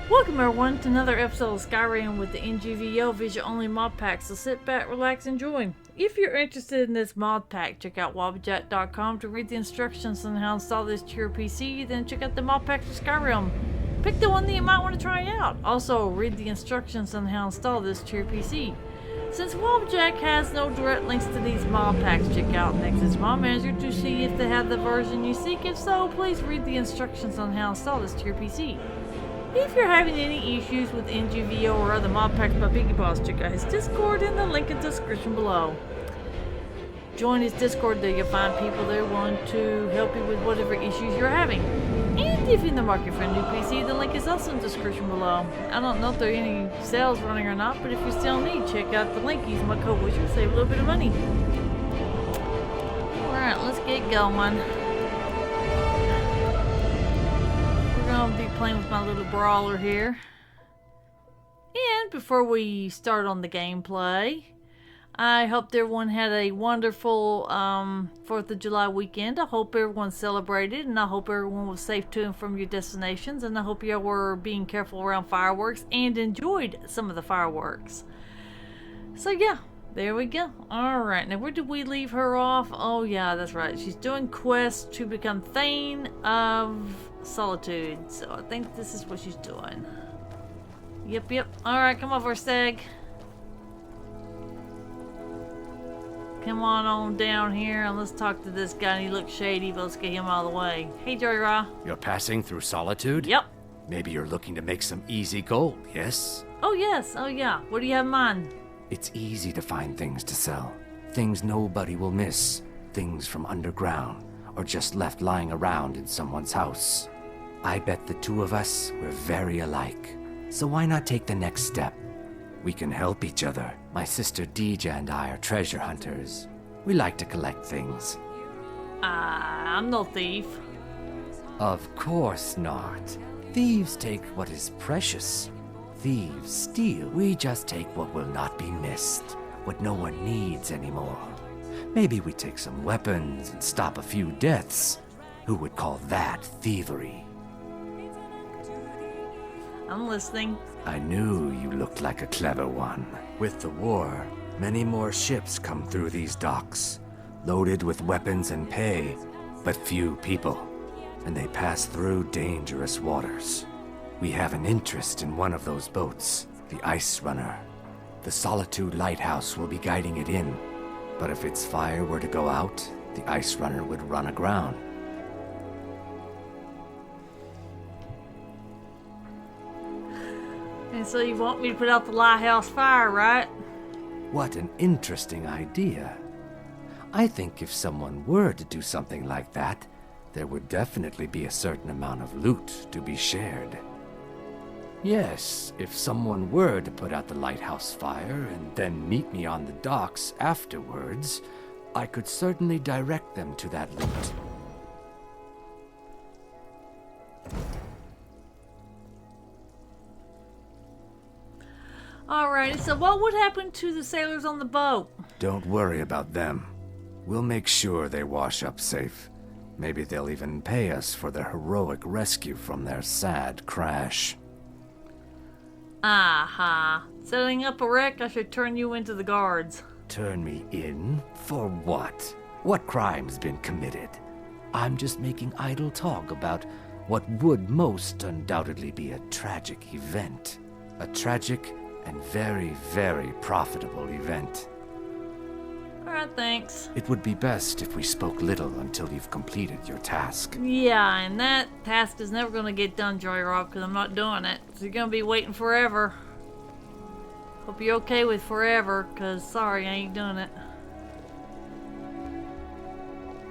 Welcome everyone to another episode of Skyrim with the NGVO visual-only mod pack, so sit back, relax, enjoy. If you're interested in this mod pack, check out Wabbajack.com to read the instructions on how to install this to your PC, then check out the mod pack for Skyrim. Pick the one that you might want to try out. Also, read the instructions on how to install this to your PC. Since Wabbajack has no direct links to these mod packs, check out Nexus Mod Manager to see if they have the version you seek. If so, please read the instructions on how to install this to your PC. If you're having any issues with NGVO or other mod packs by Biggie Boss, check out his Discord in the link in the description below. Join his Discord there, you'll find people there willing to help you with whatever issues you're having. And if you're in the market for a new PC, the link is also in the description below. I don't know if there are any sales running or not, but if you still need, check out the link. Use my code WISHER, save a little bit of money. Alright, let's get going. I'll be playing with my little Brawler here. And before we start on the gameplay, I hope everyone had a wonderful 4th of July weekend. I hope everyone celebrated, and I hope everyone was safe to and from your destinations, and I hope you were being careful around fireworks and enjoyed some of the fireworks. So yeah, there we go. Alright, now where did we leave her off? Oh yeah, that's right. She's doing quests to become Thane of Solitude. So I think this is what she's doing. Yep. Alright, come over, Stag. Come on down here and let's talk to this guy. He looks shady, but let's get him out of the way. Hey, Joey Ra. You're passing through Solitude? Yep. Maybe you're looking to make some easy gold, yes? Oh yes, oh yeah. What do you have in mind? It's easy to find things to sell. Things nobody will miss. Things from underground, or just left lying around in someone's house. I bet the two of us were very alike. So why not take the next step? We can help each other. My sister Deeja and I are treasure hunters. We like to collect things. I'm no thief. Of course not. Thieves take what is precious. Thieves steal. We just take what will not be missed, what no one needs anymore. Maybe we take some weapons and stop a few deaths. Who would call that thievery? I'm listening. I knew you looked like a clever one. With the war, many more ships come through these docks, loaded with weapons and pay, but few people, and they pass through dangerous waters. We have an interest in one of those boats, the Ice Runner. The Solitude Lighthouse will be guiding it in, but if its fire were to go out, the Ice Runner would run aground. And so you want me to put out the lighthouse fire, right? What an interesting idea. I think if someone were to do something like that, there would definitely be a certain amount of loot to be shared. Yes, if someone were to put out the lighthouse fire and then meet me on the docks afterwards, I could certainly direct them to that loot. Alrighty, so what would happen to the sailors on the boat? Don't worry about them. We'll make sure they wash up safe. Maybe they'll even pay us for their heroic rescue from their sad crash. Aha. Setting up a wreck, I should turn you into the guards. Turn me in? For what? What crime's been committed? I'm just making idle talk about what would most undoubtedly be a tragic event. A tragic and very, very profitable event. Alright, thanks. It would be best if we spoke little until you've completed your task. Yeah, and that task is never gonna get done, Joy Rob, because I'm not doing it. So you're gonna be waiting forever. Hope you're okay with forever, because sorry, I ain't doing it.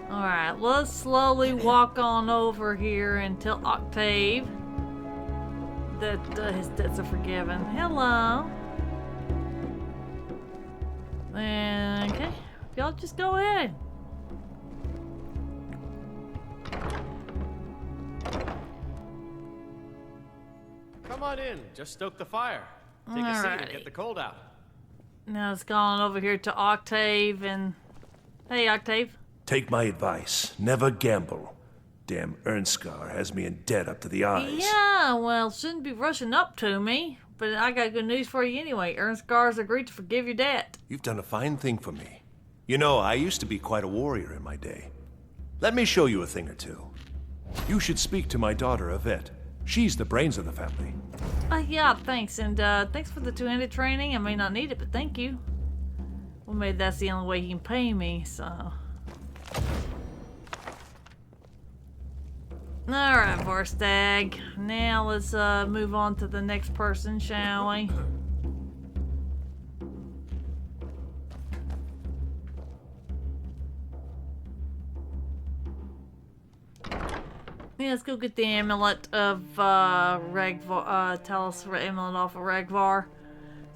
Alright, let's slowly walk on over here and tell Octave that his debts are forgiven. Hello. Okay, y'all just go ahead. Come on in, just stoke the fire. Take a seat and get the cold out. Now it's gone over here to Octave and... Hey, Octave. Take my advice. Never gamble. Damn Ernskar has me in debt up to the eyes. Yeah, well, shouldn't be rushing up to me. But I got good news for you anyway. Ernskar agreed to forgive your debt. You've done a fine thing for me. You know, I used to be quite a warrior in my day. Let me show you a thing or two. You should speak to my daughter, Yvette. She's the brains of the family. Yeah, thanks. And thanks for the 200 training. I may not need it, but thank you. Well, maybe that's the only way he can pay me, so... Alright, Vorstag. Now let's move on to the next person, shall we? Yeah, let's go get the amulet of Ragvar. Tell us the amulet off of Ragvar.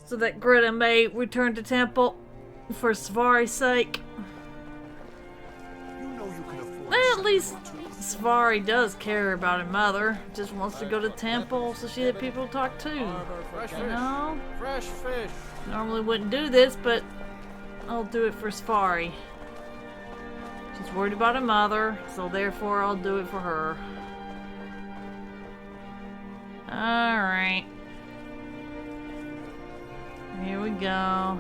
So that Greta may return to temple for Svari's sake. You know you can afford At least Svari does care about her mother. Just wants to go to temple so she had people to talk to. Fresh You fish. know? Fresh fish. Normally wouldn't do this, but I'll do it for Svari. She's worried about her mother, so therefore I'll do it for her. Alright. Here we go.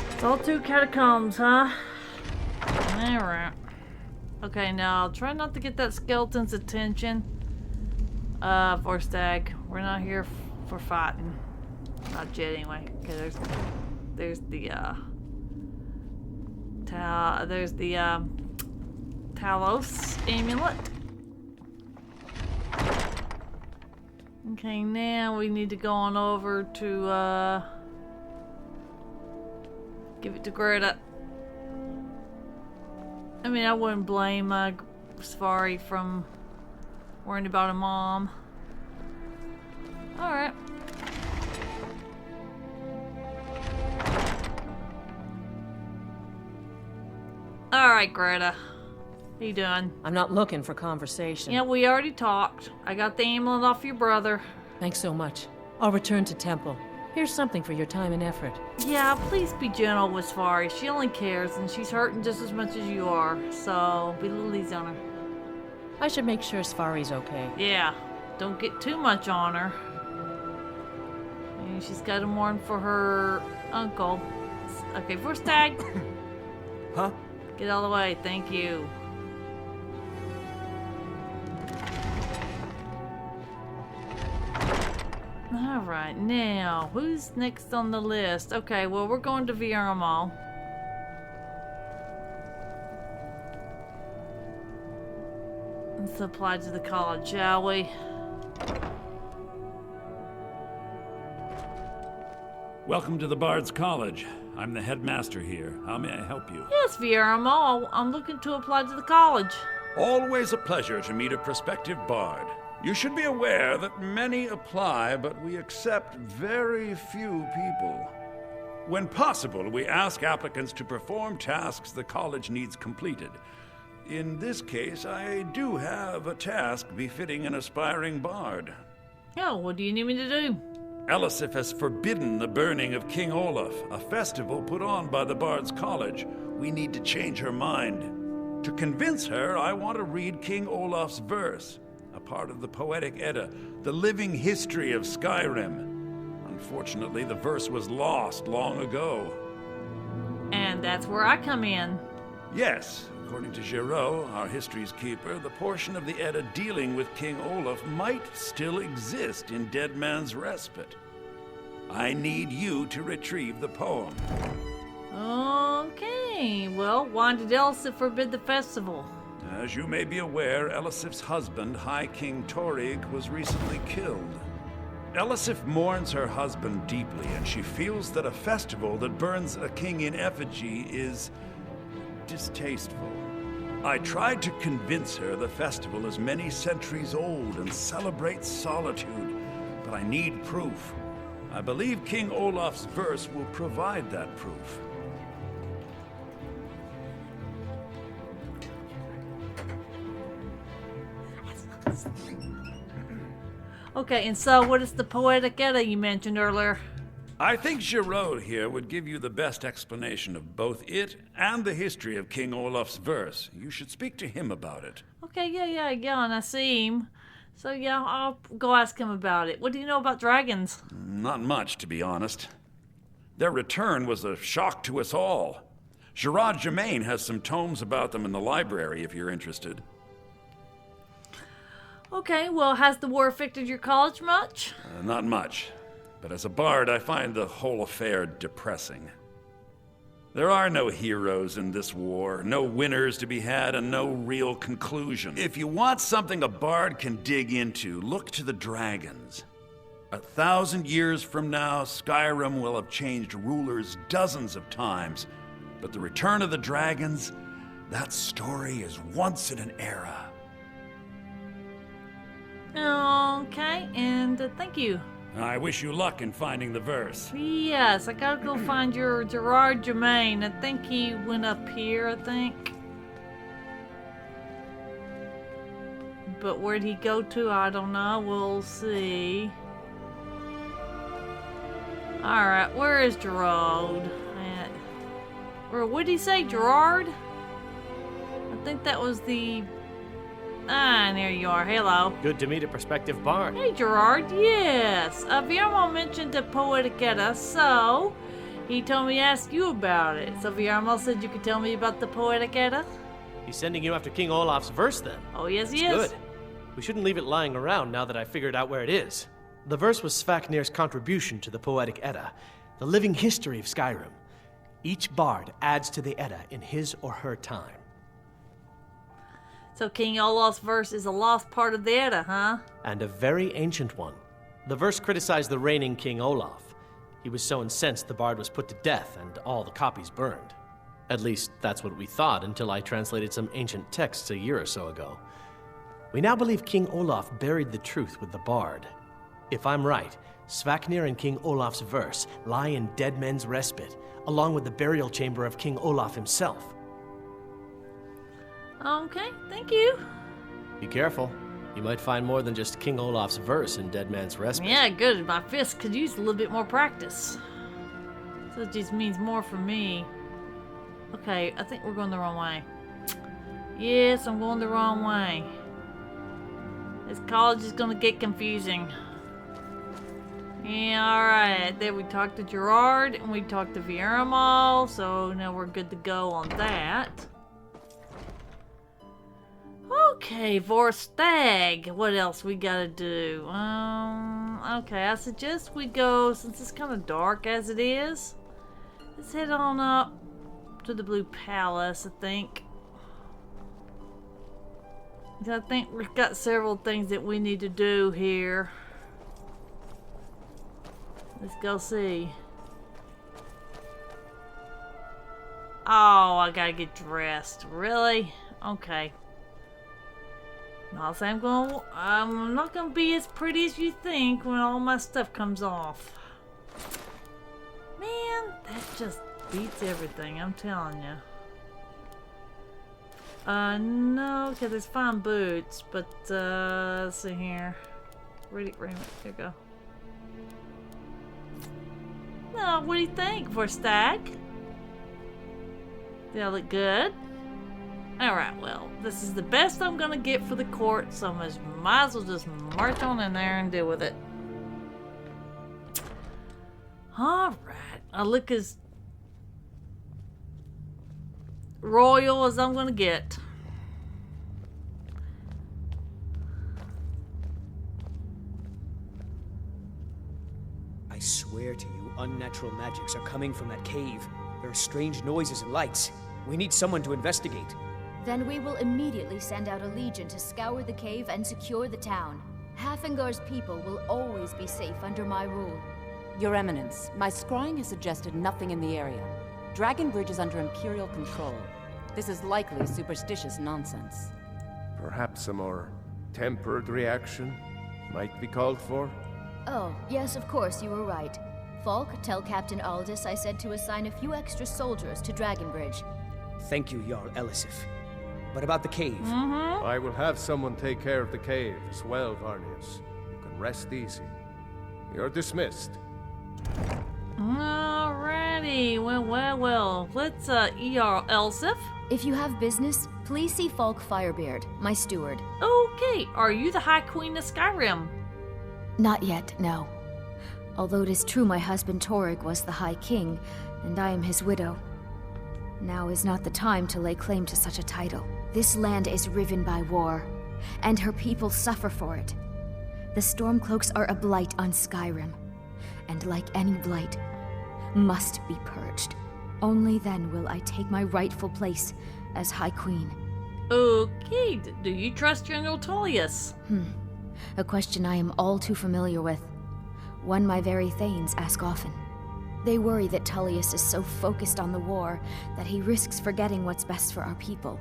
It's all 2 catacombs, huh? Alright. Okay, now try not to get that skeleton's attention. Vorstag, we're not here for fighting. Not yet, anyway. Okay, there's the Talos amulet. Okay, now we need to go on over to give it to Greta. I mean, I wouldn't blame Svari from worrying about her mom. Alright. Alright, Greta. How you doing? I'm not looking for conversation. Yeah, we already talked. I got the amulet off your brother. Thanks so much. I'll return to temple. Here's something for your time and effort. Yeah, please be gentle with Svari. She only cares, and she's hurting just as much as you are. So, be a little easy on her. I should make sure Sfari's okay. Yeah, don't get too much on her. And she's got to mourn for her uncle. Okay, Vorstag. Huh? Get out of the way, thank you. Alright, now, who's next on the list? Okay, well, we're going to VR Mall. Let's apply to the college, shall we? Welcome to the Bard's College. I'm the headmaster here. How may I help you? Yes, VR Mall. I'm looking to apply to the college. Always a pleasure to meet a prospective Bard. You should be aware that many apply, but we accept very few people. When possible, we ask applicants to perform tasks the college needs completed. In this case, I do have a task befitting an aspiring Bard. Oh, what do you need me to do? Elisif has forbidden the burning of King Olaf, a festival put on by the Bard's College. We need to change her mind. To convince her, I want to read King Olaf's verse, a part of the Poetic Edda, the living history of Skyrim. Unfortunately, the verse was lost long ago. And that's where I come in. Yes, according to Giraud, our history's keeper, the portion of the Edda dealing with King Olaf might still exist in Dead Man's Respite. I need you to retrieve the poem. Okay, well, why did Elisif forbid the festival? As you may be aware, Elisif's husband, High King Torig, was recently killed. Elisif mourns her husband deeply, and she feels that a festival that burns a king in effigy is distasteful. I tried to convince her the festival is many centuries old and celebrates solitude, but I need proof. I believe King Olaf's verse will provide that proof. Okay, and so what is the Poetic Edda you mentioned earlier? I think Giraud here would give you the best explanation of both it and the history of King Olaf's verse. You should speak to him about it. Okay, yeah, and I see him. So yeah, I'll go ask him about it. What do you know about dragons? Not much, to be honest. Their return was a shock to us all. Gerard Germain has some tomes about them in the library, if you're interested. Okay, well, has the war affected your college much? Not much. But as a bard, I find the whole affair depressing. There are no heroes in this war, no winners to be had, and no real conclusion. If you want something a bard can dig into, look to the dragons. 1,000 years from now, Skyrim will have changed rulers dozens of times, but the return of the dragons, that story is once in an era. Okay, and thank you. I wish you luck in finding the verse. Yes, I gotta go find your Gerard Germain. I think he went up here, I think. But where'd he go to? I don't know. We'll see. Alright, where is Gerard? Or what did he say? Gerard? I think that was the... Ah, and there you are. Hello. Good to meet a prospective bard. Hey, Gerard. Yes. Guillermo mentioned the Poetic Edda, so he told me to ask you about it. So Guillermo said you could tell me about the Poetic Edda? He's sending you after King Olaf's verse, then. Oh, yes, he That's is. good. We shouldn't leave it lying around now that I figured out where it is. The verse was Svafnir's contribution to the Poetic Edda, the living history of Skyrim. Each bard adds to the Edda in his or her time. So King Olaf's verse is a lost part of the Edda, huh? And a very ancient one. The verse criticized the reigning King Olaf. He was so incensed the bard was put to death and all the copies burned. At least, that's what we thought until I translated some ancient texts a year or so ago. We now believe King Olaf buried the truth with the bard. If I'm right, Svafnir and King Olaf's verse lie in Dead Men's Respite, along with the burial chamber of King Olaf himself. Okay, thank you. Be careful. You might find more than just King Olaf's verse in Dead Man's Respite. Yeah, good. My fist could use a little bit more practice. So it just means more for me. Okay, I think we're going the wrong way. Yes, I'm going the wrong way. This college is going to get confusing. Yeah, alright. Then we talked to Gerard and we talked to Guillermo, so now we're good to go on that. Okay, Vorstag. What else we gotta do? Okay, I suggest we go, since it's kind of dark as it is, let's head on up to the Blue Palace, I think. I think we've got several things that we need to do here. Let's go see. Oh, I gotta get dressed. Really? Okay. I'll say I'm not gonna be as pretty as you think when all my stuff comes off. Man, that just beats everything, I'm telling you. No, because there's fine boots, but, let's see here. There you go. No, what do you think, Vorstag? Do I look good? Alright, well, this is the best I'm gonna get for the court, so I might as well just march on in there and deal with it. Alright, I look as royal as I'm gonna get. I swear to you, unnatural magics are coming from that cave. There are strange noises and lights. We need someone to investigate. Then we will immediately send out a legion to scour the cave and secure the town. Hafengar's people will always be safe under my rule. Your Eminence, my scrying has suggested nothing in the area. Dragon Bridge is under Imperial control. This is likely superstitious nonsense. Perhaps a more tempered reaction might be called for? Oh, yes, of course, you were right. Falk, tell Captain Aldous I said to assign a few extra soldiers to Dragon Bridge. Thank you, Jarl Elisif. What about the cave? I will have someone take care of the cave as well, Varnius. You can rest easy. You're dismissed. Alrighty, well. Let's, Elsif. If you have business, please see Falk Firebeard, my steward. Okay, are you the High Queen of Skyrim? Not yet, no. Although it is true my husband Torg was the High King, and I am his widow. Now is not the time to lay claim to such a title. This land is riven by war, and her people suffer for it. The Stormcloaks are a blight on Skyrim, and like any blight, must be purged. Only then will I take my rightful place as High Queen. Okay, do you trust General Tullius? A question I am all too familiar with. One my very Thanes ask often. They worry that Tullius is so focused on the war that he risks forgetting what's best for our people.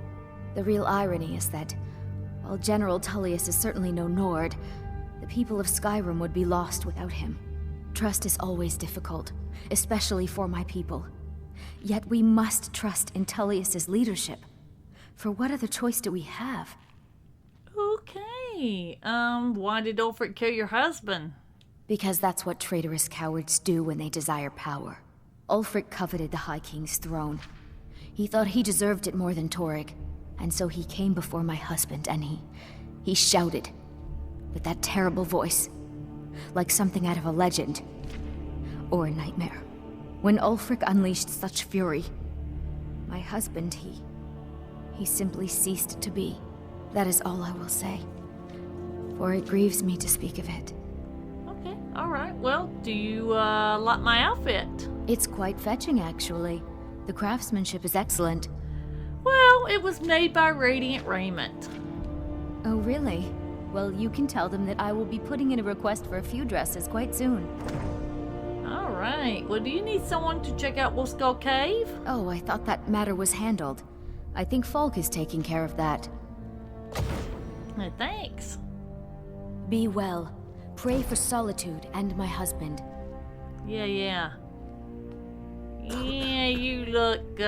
The real irony is that, while General Tullius is certainly no Nord, the people of Skyrim would be lost without him. Trust is always difficult, especially for my people. Yet we must trust in Tullius's leadership. For what other choice do we have? Okay, why did Ulfric kill your husband? Because that's what traitorous cowards do when they desire power. Ulfric coveted the High King's throne. He thought he deserved it more than Torg, and so he came before my husband and he shouted with that terrible voice, like something out of a legend or a nightmare. When Ulfric unleashed such fury, my husband, he simply ceased to be. That is all I will say, for it grieves me to speak of it. Okay, alright. Well, do you, like my outfit? It's quite fetching, actually. The craftsmanship is excellent. Well, it was made by Radiant Raiment. Oh, really? Well, you can tell them that I will be putting in a request for a few dresses quite soon. Alright. Well, do you need someone to check out Wolf Skull Cave? Oh, I thought that matter was handled. I think Falk is taking care of that. Thanks. Be well. Pray for Solitude and my husband. Yeah, you look,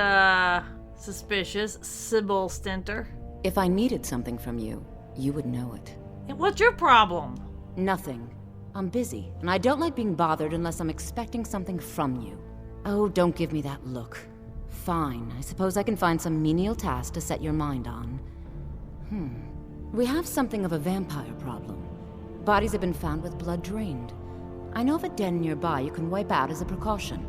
suspicious, Sybil Stenter. If I needed something from you, you would know it. And what's your problem? Nothing. I'm busy, and I don't like being bothered unless I'm expecting something from you. Oh, don't give me that look. Fine, I suppose I can find some menial task to set your mind on. We have something of a vampire problem. Bodies have been found with blood drained. I know of a den nearby you can wipe out as a precaution.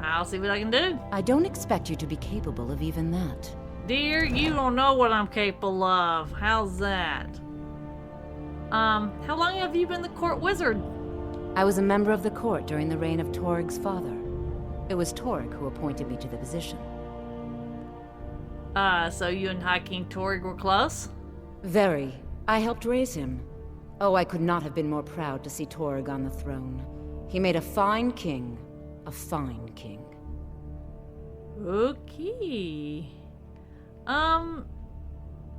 I'll see what I can do. I don't expect you to be capable of even that. Dear, you don't know what I'm capable of. How's that? How long have you been the court wizard? I was a member of the court during the reign of Torg's father. It was Torg who appointed me to the position. So you and High King Torg were close? Very. I helped raise him. Oh, I could not have been more proud to see Torg on the throne. He made a fine king. A fine king. Okay.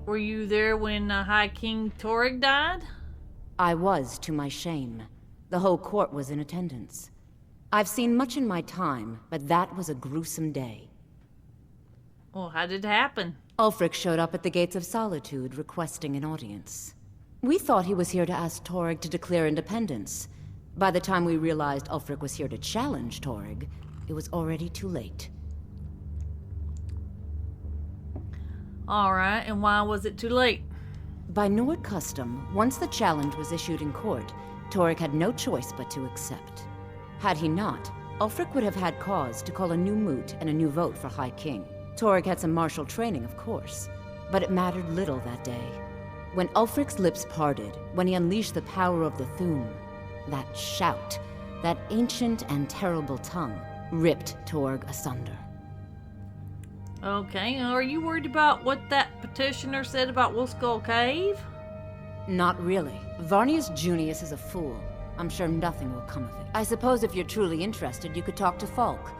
Were you there when High King Torg died? I was, to my shame. The whole court was in attendance. I've seen much in my time, but that was a gruesome day. Well, how did it happen? Ulfric showed up at the Gates of Solitude requesting an audience. We thought he was here to ask Torg to declare independence. By the time we realized Ulfric was here to challenge Torg, it was already too late. Alright, and why was it too late? By Nord custom, once the challenge was issued in court, Torg had no choice but to accept. Had he not, Ulfric would have had cause to call a new moot and a new vote for High King. Torg had some martial training, of course, but it mattered little that day. When Ulfric's lips parted, when he unleashed the power of the Thu'um, that shout, that ancient and terrible tongue, ripped Torg asunder. Okay, are you worried about what that petitioner said about Wolf Skull Cave? Not really. Varnius Junius is a fool. I'm sure nothing will come of it. I suppose if you're truly interested, you could talk to Falk.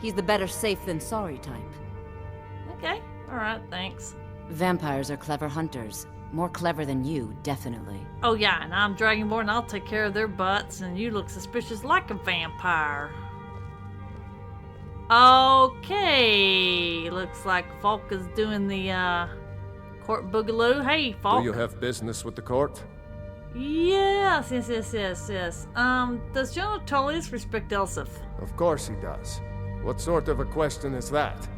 He's the better safe than sorry type. Okay, alright, thanks. Vampires are clever hunters. More clever than you, definitely. Oh yeah, and I'm Dragonborn, I'll take care of their butts, and you look suspicious like a vampire. Okay, looks like Falk is doing the, court boogaloo. Hey, Falk. Do you have business with the court? Yes. Does General Tullius respect Elsif? Of course he does. What sort of a question is that?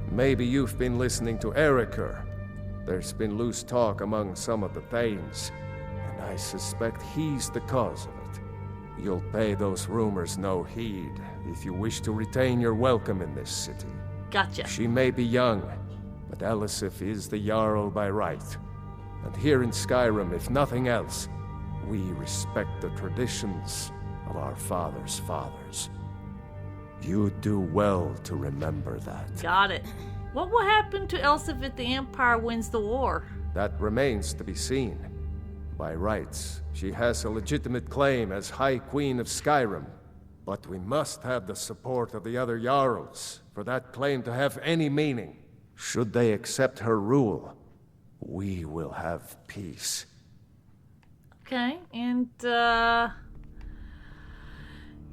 Maybe you've been listening to Eriker. There's been loose talk among some of the Thanes, and I suspect he's the cause of it. You'll pay those rumors no heed if you wish to retain your welcome in this city. Gotcha. She may be young, but Elisif is the Jarl by right. And here in Skyrim, if nothing else, we respect the traditions of our fathers' fathers. You do well to remember that. Got it. What will happen to Elsif if the Empire wins the war? That remains to be seen. By rights, she has a legitimate claim as High Queen of Skyrim. But we must have the support of the other Jarls for that claim to have any meaning. Should they accept her rule, we will have peace. Okay, and, yeah,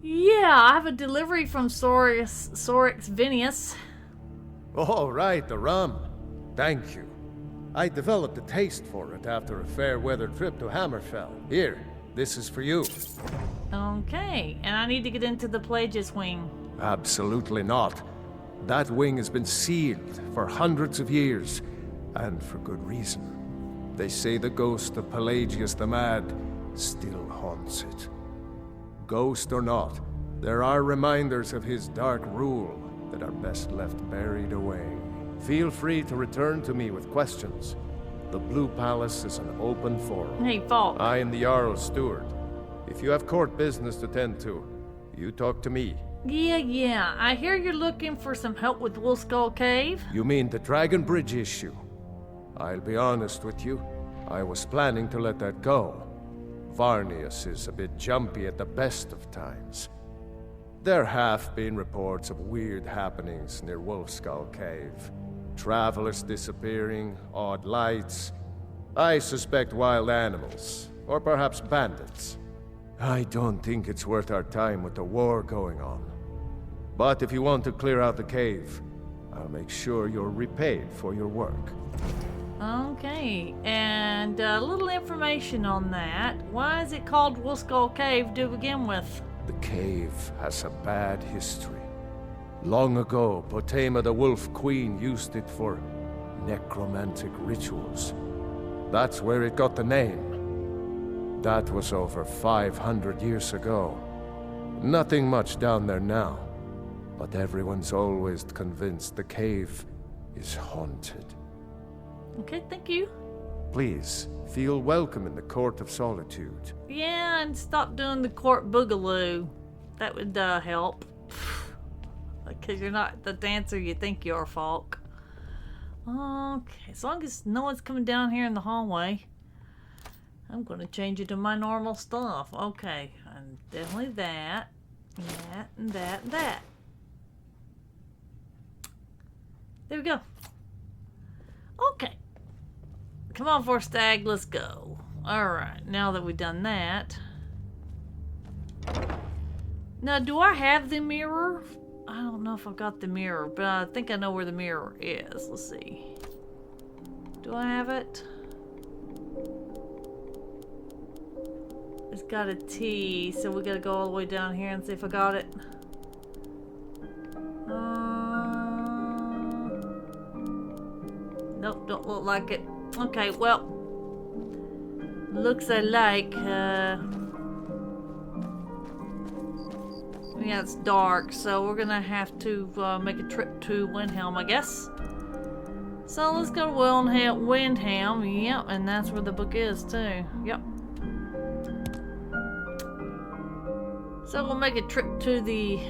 I have a delivery from Sorix Vinius. Oh, right, the rum. Thank you. I developed a taste for it after a fair-weather trip to Hammerfell. Here, this is for you. Okay, and I need to get into the Plagueis wing. Absolutely not. That wing has been sealed for hundreds of years, and for good reason. They say the ghost of Pelagius the Mad still haunts it. Ghost or not, there are reminders of his dark rule that are best left buried away. Feel free to return to me with questions. The Blue Palace is an open forum. Hey, Falk. I am the Jarl's steward. If you have court business to tend to, you talk to me. Yeah. I hear you're looking for some help with Wolf Skull Cave. You mean the Dragon Bridge issue? I'll be honest with you. I was planning to let that go. Varnius is a bit jumpy at the best of times. There have been reports of weird happenings near Wolfskull Cave. Travelers disappearing, odd lights. I suspect wild animals, or perhaps bandits. I don't think it's worth our time with the war going on. But if you want to clear out the cave, I'll make sure you're repaid for your work. Okay, and a little information on that. Why is it called Wolfskull Cave to begin with? The cave has a bad history. Long ago, Potema the Wolf Queen used it for necromantic rituals. That's where it got the name. That was over 500 years ago. Nothing much down there now, but everyone's always convinced the cave is haunted. Okay, thank you. Please, feel welcome in the Court of Solitude. Yeah, and stop doing the court boogaloo. That would help. Because you're not the dancer you think you are, Falk. Okay, as long as no one's coming down here in the hallway, I'm going to change it to my normal stuff. Okay, and definitely that, and that. There we go. Okay. Come on, Forstag, let's go. Alright, now that we've done that. Now, do I have the mirror? I don't know if I've got the mirror, but I think I know where the mirror is. Let's see. Do I have it? It's got a T, so we gotta go all the way down here and see if I got it. Nope, don't look like it. Okay, well, looks like, yeah, it's dark, so we're gonna have to make a trip to Windhelm, I guess. So let's go to Windhelm, yep, and that's where the book is too, yep. So we'll make a trip to the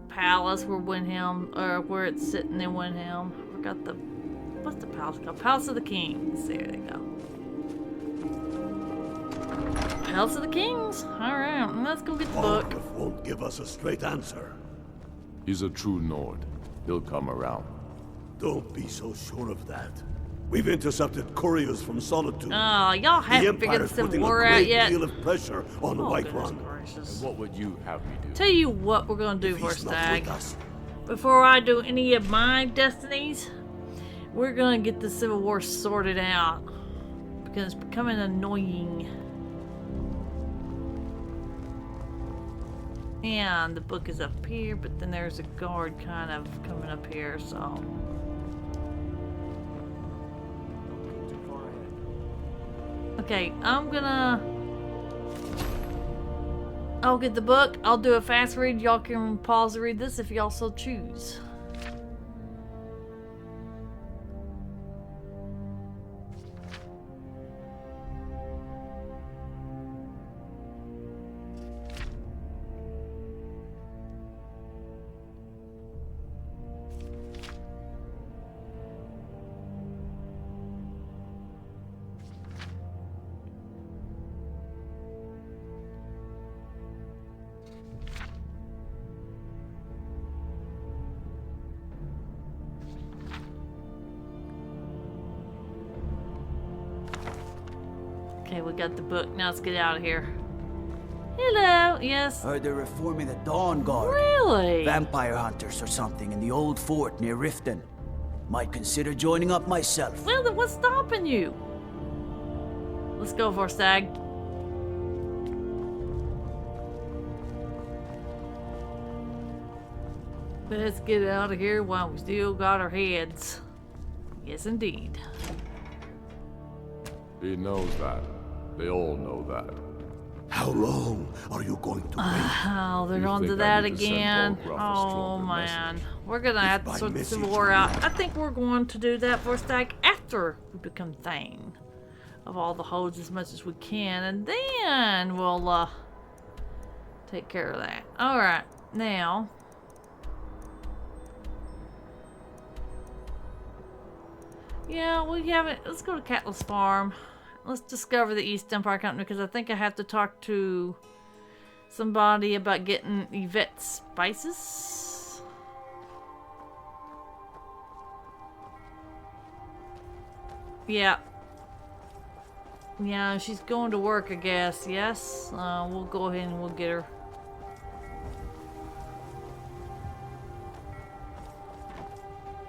palace where Windhelm, or where it's sitting in Windhelm. I forgot the, what's the palace called? Palace of the Kings. There they go. Palace of the Kings. Alright, let's go get the book. Wolf won't give us a straight answer. He's a true Nord. He'll come around. Don't be so sure of that. We've intercepted couriers from Solitude. Oh, y'all haven't figured the Civil War out yet. Deal of pressure on Whiterun. And what would you have me do? Tell you what we're gonna do, Forstag. Before I do any of my destinies, we're gonna get the Civil War sorted out. because it's becoming annoying. And the book is up here, but then there's a guard kind of coming up here, so. Okay, I'll get the book. I'll do a fast read. Y'all can pause to read this if y'all so choose. Okay, we got the book. Now let's get out of here. Hello, yes. Heard they're reforming the Dawn Guard. Really? Vampire hunters or something in the old fort near Riften. Might consider joining up myself. Well, then what's stopping you? Let's go for Stag. Let's get out of here while we still got our heads. Yes, indeed. He knows that. They all know that. How long are you going to wait? Oh, they're You on to think I that need to send again. Paul Gruff a Oh, stronger man. message? We're gonna have to by sort this message war you out. have- I think we're going to do that for Stag after we become Thane of all the holds as much as we can, and then we'll take care of that. Alright, now yeah, we haven't. Let's go to Catless Farm. Let's discover the East Empire Company, because I think I have to talk to somebody about getting Yvette spices. Yeah. Yeah, she's going to work, I guess. Yes. We'll go ahead and we'll get her.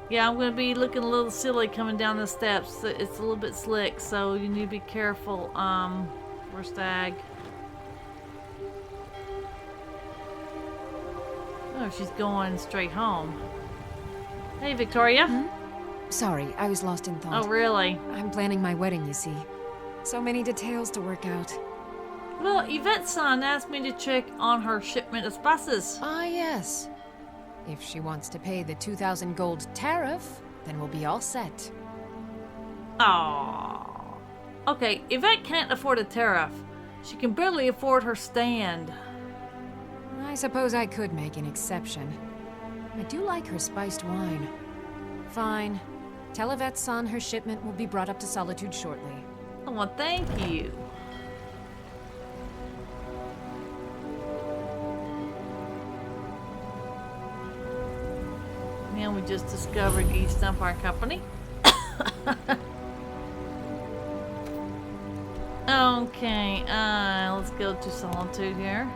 Yeah, I'm going to be looking a little silly coming down the steps. It's a little bit slick, so you need to be careful for Stag. Oh, she's going straight home. Hey, Victoria. Hmm? Sorry, I was lost in thought. Oh, really? I'm planning my wedding, you see. So many details to work out. Well, Yvette's son asked me to check on her shipment of spices. Ah, yes. If she wants to pay the 2,000 gold tariff, then we'll be all set. Aww. Okay, Yvette can't afford a tariff. She can barely afford her stand. I suppose I could make an exception. I do like her spiced wine. Fine. Tell Yvette's son her shipment will be brought up to Solitude shortly. Oh, well, thank you. And we just discovered East Empire Company. Okay, let's go to Solitude here.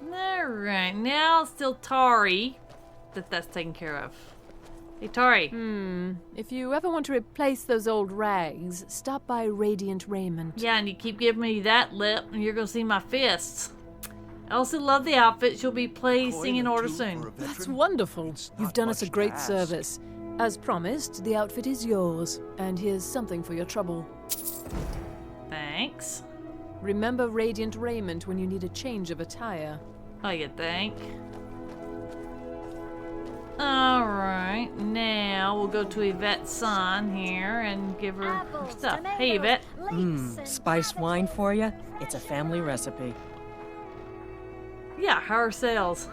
Alright, now it's still Tari that's taken care of. Hey, Tari. If you ever want to replace those old rags, stop by Radiant Raiment. Yeah, and you keep giving me that lip, and you're gonna see my fists. I also love the outfit. She'll be placing an order soon. That's wonderful. You've done us a great service. As promised, the outfit is yours, and here's something for your trouble. Thanks. Remember Radiant Raiment when you need a change of attire. Oh, you think? Alright, now we'll go to Yvette's son here and give her her stuff. Hey, Yvette. Spiced wine for you? It's a family recipe. Yeah, how are sales?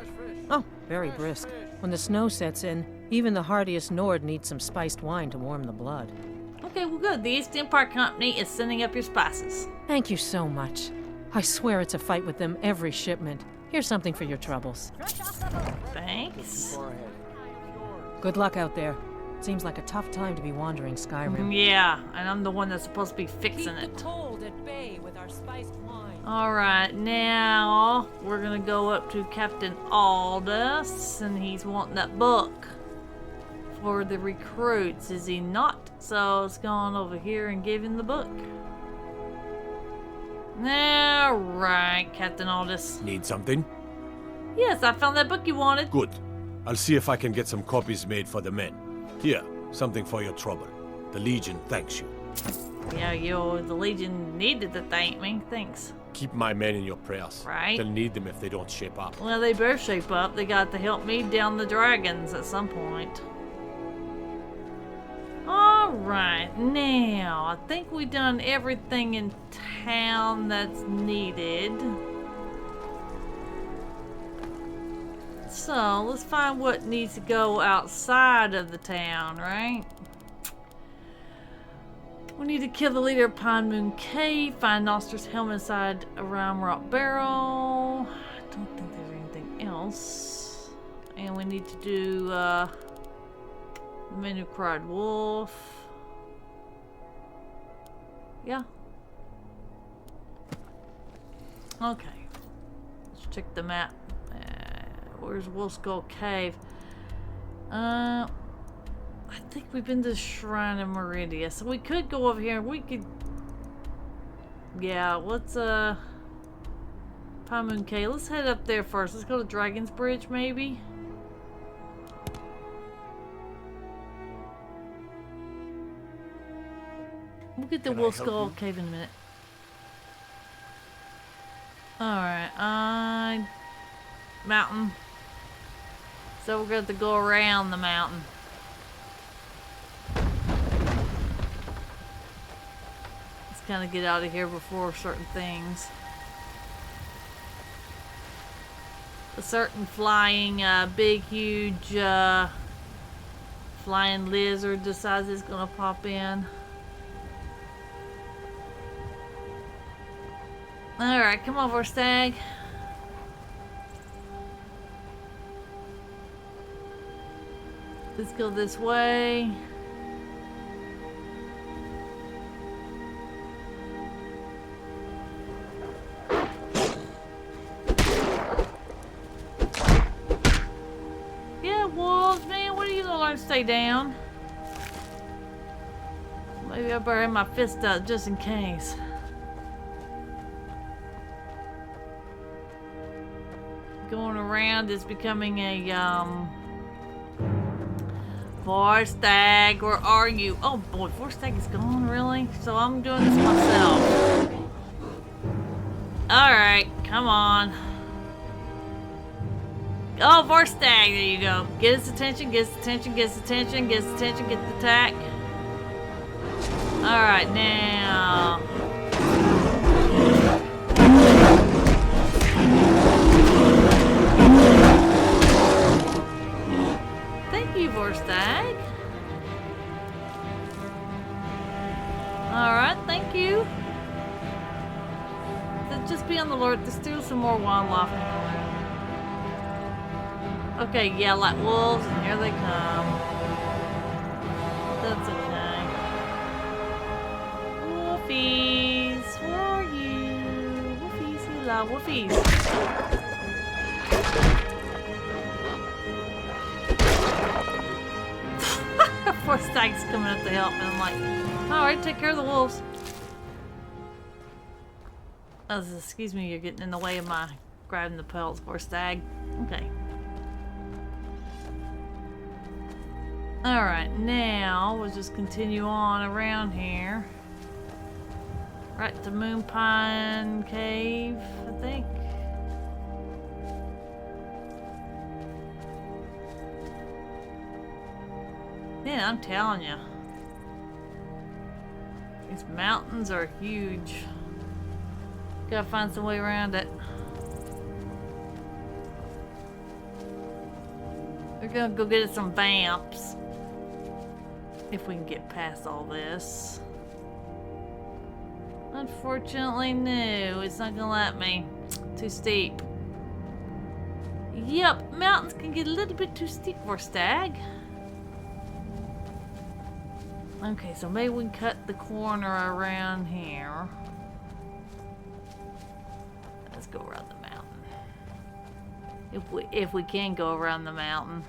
Oh, very brisk. When the snow sets in, even the hardiest Nord needs some spiced wine to warm the blood. Okay, well good. The East Empire Company is sending up your spices. Thank you so much. I swear it's a fight with them every shipment. Here's something for your troubles. Thanks. Good luck out there. Seems like a tough time to be wandering Skyrim. Yeah, and I'm the one that's supposed to be fixing it. Cold at bay with our spiced wine. Alright, now we're gonna go up to Captain Aldous, and he's wanting that book for the recruits, is he not? So let's go on over here and give him the book. Alright, Captain Aldous. Need something? Yes, I found that book you wanted. Good. I'll see if I can get some copies made for the men. Here, something for your trouble. The Legion thanks you. Yeah, the Legion needed to thank me. Thanks. Keep my men in your prayers. Right. They'll need them if they don't shape up. Well, they better shape up. They got to help me down the dragons at some point. Alright, now, I think we've done everything in town that's needed. So, let's find what needs to go outside of the town, right? We need to kill the leader of Pine Moon Cave, find Noster's helmet inside a round rock barrel. I don't think there's anything else. And we need to do the men who cried wolf. Yeah. Okay. Let's check the map. Where's Wolf Skull Cave? I think we've been to the Shrine of Meridia, so we could go over here. We could, yeah. Let's Pine Moon Cave. Let's head up there first. Let's go to Dragon's Bridge, maybe. We'll get the Wolf Skull Cave in a minute. Alright, mountain. So we're going to go around the mountain. Let's kind of get out of here before certain things. A certain flying, big, huge, flying lizard decides it's going to pop in. Alright, come over, Stag. Let's go this way. Yeah, wolves, man, what are you gonna learn to stay down? Maybe I better have my fist out just in case. Going around is becoming a Vorstag, where are you? Oh boy, Vorstag is gone, really? So I'm doing this myself. Alright, come on. Oh, Vorstag, there you go. Get his attention, get his attention, get his attention, get his attention, get the attack. Alright, now. Vorstag. Alright, thank you. Just be on the alert. There's still some more wildlife. Okay, yeah, like wolves, and here they come. That's okay. Wolfies, where are you? Wolfies, we love wolfies. Poor Stag's coming up to help, and I'm like, alright, take care of the wolves. Oh, excuse me, you're getting in the way of my grabbing the pelts, poor Stag. Okay. Alright, now we'll just continue on around here. Right to Moonpine Cave, I think. Yeah, I'm telling you. These mountains are huge. Gotta find some way around it. We're gonna go get us some vamps. If we can get past all this. Unfortunately, no. It's not gonna let me. Too steep. Yep, mountains can get a little bit too steep for a stag. Okay, so maybe we can cut the corner around here. Let's go around the mountain. If we can go around the mountain.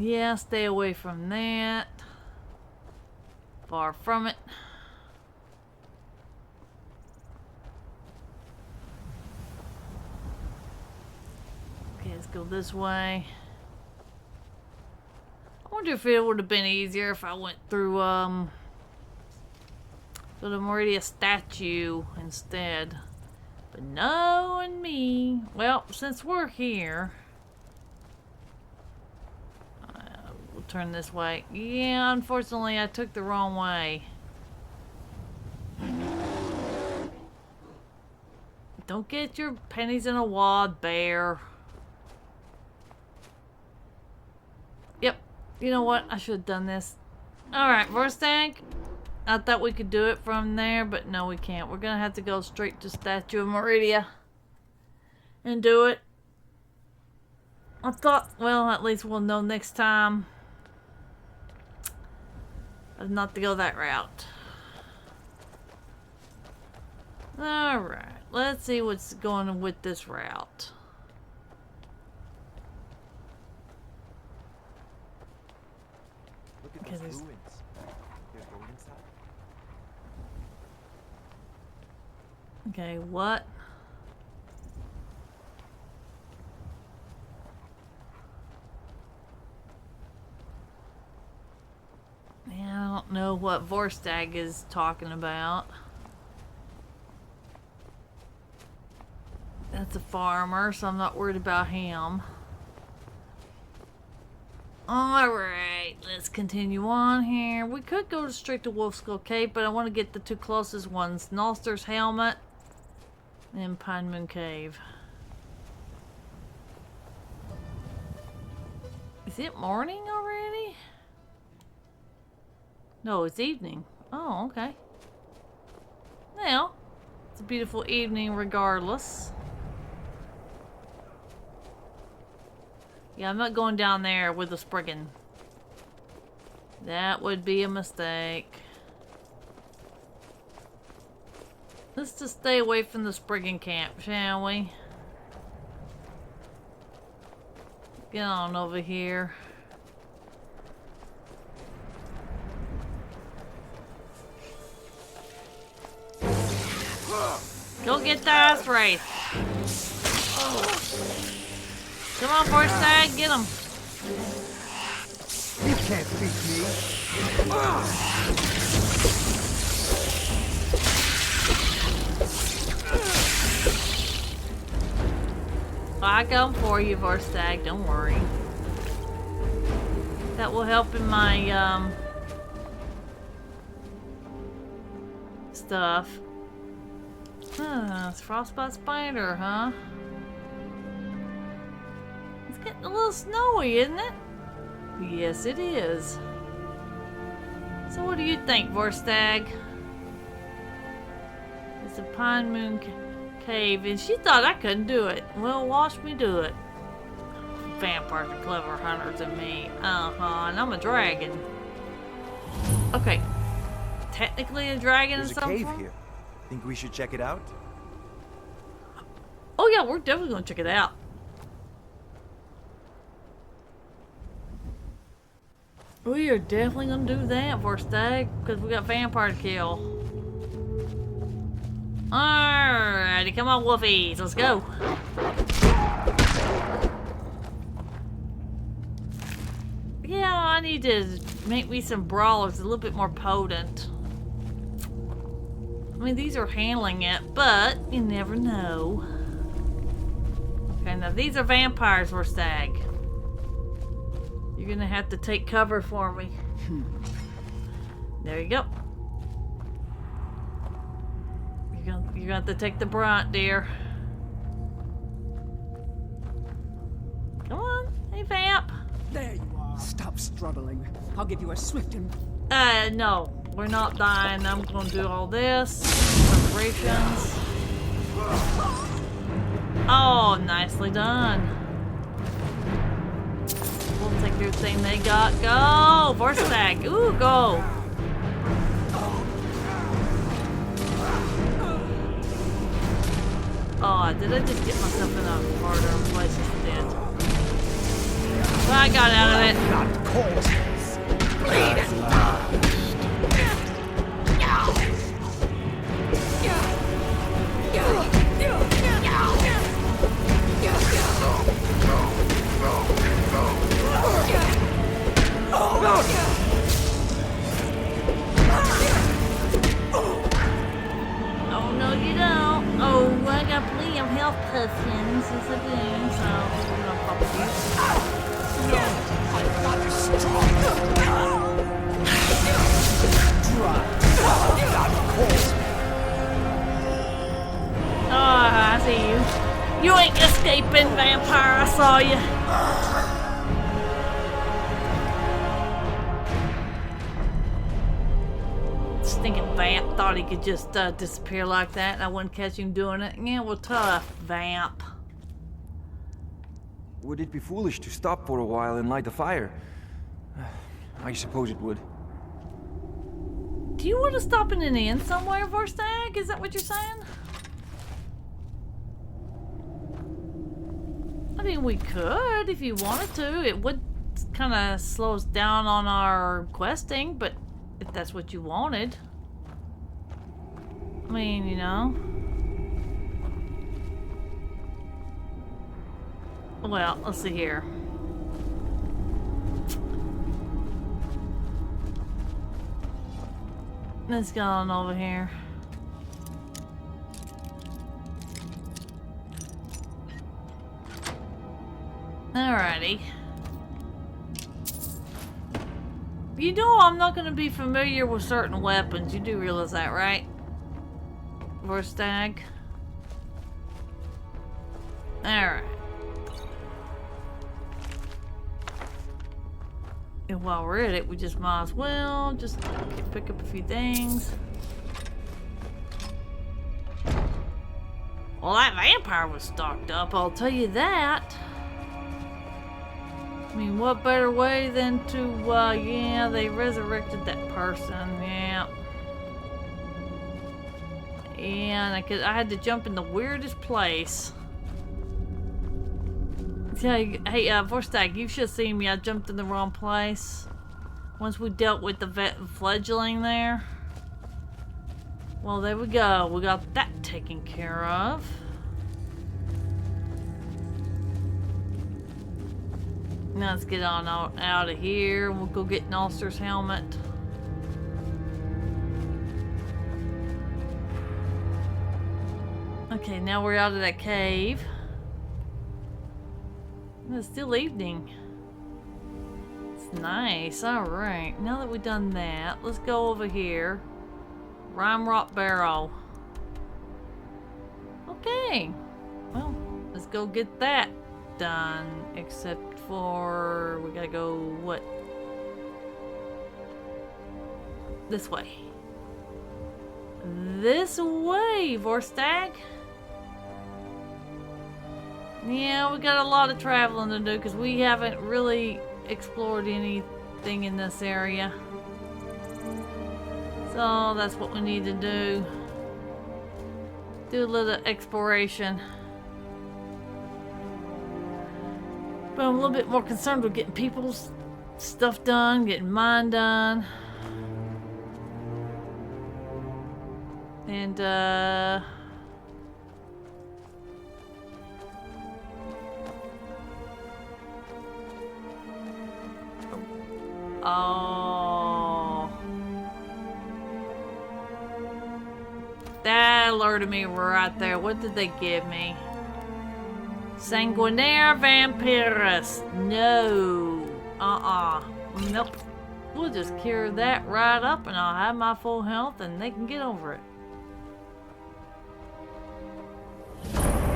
Yeah, stay away from that. Far from it. Okay, let's go this way. I wonder if it would have been easier if I went through the Meridia statue instead. But knowing me, well, since we're here, we'll turn this way. Yeah, unfortunately, I took the wrong way. Don't get your pennies in a wad, bear. Yep. You know what? I should have done this. Alright, first tank. I thought we could do it from there, but no, we can't. We're gonna have to go straight to Statue of Meridia and do it. I thought, well, at least we'll know next time not to go that route. Alright, let's see what's going on with this route. Look at these ruins. There's gold inside. Okay, what? Yeah, I don't know what Vorstag is talking about. That's a farmer, so I'm not worried about him. Alright, let's continue on here. We could go straight to Wolf Skull Cave, but I want to get the two closest ones. Nolster's Helmet and Pine Moon Cave. Is it morning already? No, it's evening. Oh, okay. Well, it's a beautiful evening regardless. Yeah, I'm not going down there with the Spriggan. That would be a mistake. Let's just stay away from the Spriggan camp, shall we? Get on over here. Go get the ice wraith. Come on, Vorstag, get him. You can't beat me. I come for you, Vorstag, don't worry. That will help in my stuff. It's Frostbite Spider, huh? It's getting a little snowy, isn't it? Yes, it is. So what do you think, Vorstag? It's a Pine Moon Cave, and she thought I couldn't do it. Well, watch me do it. Vampires are clever hunters than me. And I'm a dragon. Okay. Technically a dragon in some There's a form? cave here. Think we should check it out? Oh yeah, we're definitely gonna check it out. We are definitely gonna do that, Vorstag, because we got vampire to kill. Alrighty, come on, wolfies, let's go. Yeah, I need to make me some brawlers a little bit more potent. I mean, these are handling it, but you never know. Okay, now these are vampires, Vorstag. You're gonna have to take cover for me. There you go. You're gonna have to take the brunt, dear. Come on, hey vamp. There you are. Stop struggling. I'll give you a swift and... No. We're not dying. I'm gonna do all this. Preparations. Oh, nicely done. We'll take everything they got. Go! Vorstag. Ooh, go! Oh, did I just get myself in a harder place instead? I got out of it. Oh no, you don't. Oh, I got plenty of health potions. Yes, I do. So we're gonna pop Oh, I see you. You ain't escaping, vampire. I saw you. Stinking vamp thought he could just disappear like that and I wouldn't catch him doing it. Yeah, well, tough, vamp. Would it be foolish to stop for a while and light the fire? I suppose it would. Do you want to stop in an inn somewhere, Vorstag? Is that what you're saying? I mean, we could if you wanted to. It would kind of slow us down on our questing, but if that's what you wanted. I mean, you know. Well, let's see here. Let's go on over here. Alrighty. You know I'm not going to be familiar with certain weapons. You do realize that, right? Vorstag. Alright. And while we're at it, we just might as well just pick up a few things. Well, that vampire was stocked up, I'll tell you that. I mean, what better way than to, yeah, they resurrected that person, yeah. And I had to jump in the weirdest place. Hey, Vorstag, you should have seen me. I jumped in the wrong place. Once we dealt with the fledgling there. Well, there we go. We got that taken care of. Now let's get on out of here. We'll go get Nolster's helmet. Okay, now we're out of that cave. It's still evening. It's nice. Alright, now that we've done that, let's go over here. Rime Rock Barrel. Okay. Well, let's go get that done. Except for we gotta go what? This way. This way, Vorstag. Yeah, we got a lot of traveling to do because we haven't really explored anything in this area. So that's what we need to do. Do a little exploration. But I'm a little bit more concerned with getting people's stuff done, getting mine done. And, oh. That alerted me right there. What did they give me? Sanguinaire Vampirus. No. Nope. We'll just cure that right up and I'll have my full health and they can get over it.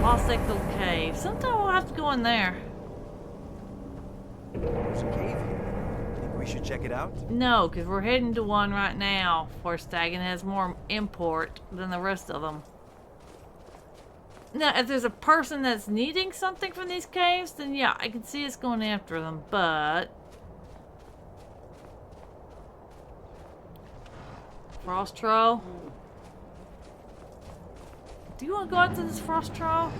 Lost Echo Cave. Sometime we'll have to go in there. There's a cave here. Think we should check it out? No, because we're heading to one right now. Vorstag, and it has more import than the rest of them. Now, if there's a person that's needing something from these caves, then yeah, I can see us going after them, but... Frost Troll? Do you want to go after this Frost Troll?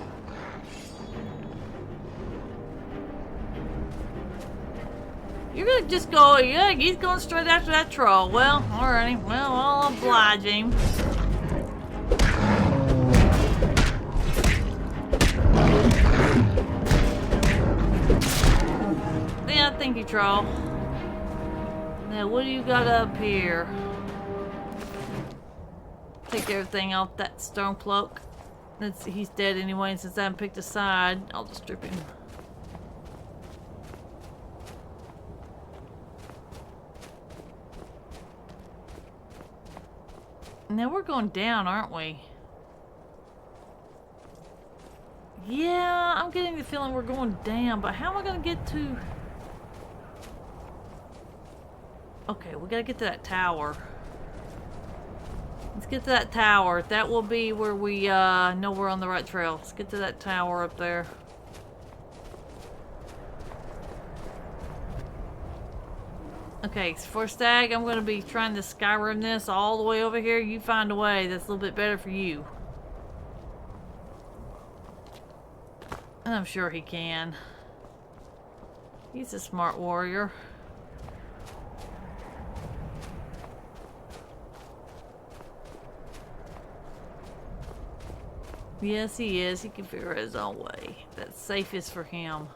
You're gonna just go, yeah, he's going straight after that troll. Well, alrighty. Well, I'll oblige him. Yeah, thank you, troll. Now, what do you got up here? Take everything off that stone cloak. He's dead anyway, and since I haven't picked a side, I'll just strip him. Now we're going down, aren't we? Yeah, I'm getting the feeling we're going down, but how am I going to get to... Okay, we got to get to that tower. Let's get to that tower. That will be where we know we're on the right trail. Let's get to that tower up there. Okay, for Stag, I'm going to be trying to Skyrim this all the way over here. You find a way that's a little bit better for you. And I'm sure he can. He's a smart warrior. Yes, he is. He can figure out his own way. That's safest for him.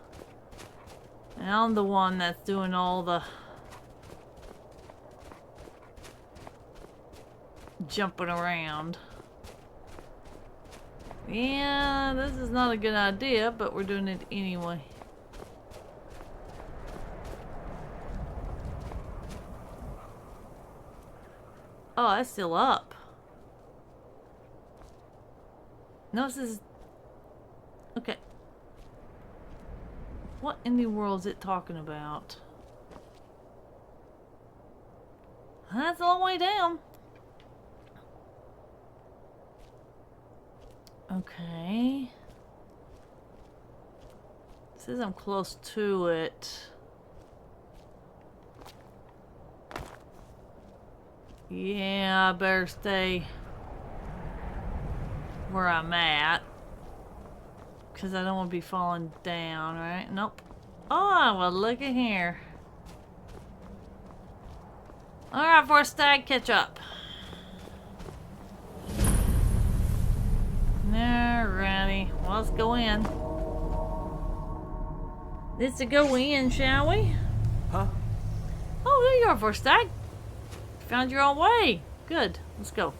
And I'm the one that's doing all the jumping around. Yeah, this is not a good idea, but we're doing it anyway. Oh, that's still up. No, this is... Okay. What in the world is it talking about? That's a long way down. Okay. It says I'm close to it. Yeah, I better stay where I'm at, because I don't want to be falling down, right? Nope. Oh, well, look at here. Alright, for a Stag, catch up. Alrighty, well, let's go in. Let's go in, shall we? Huh? Oh, there you are, for a Stag. Found your own way. Good, let's go.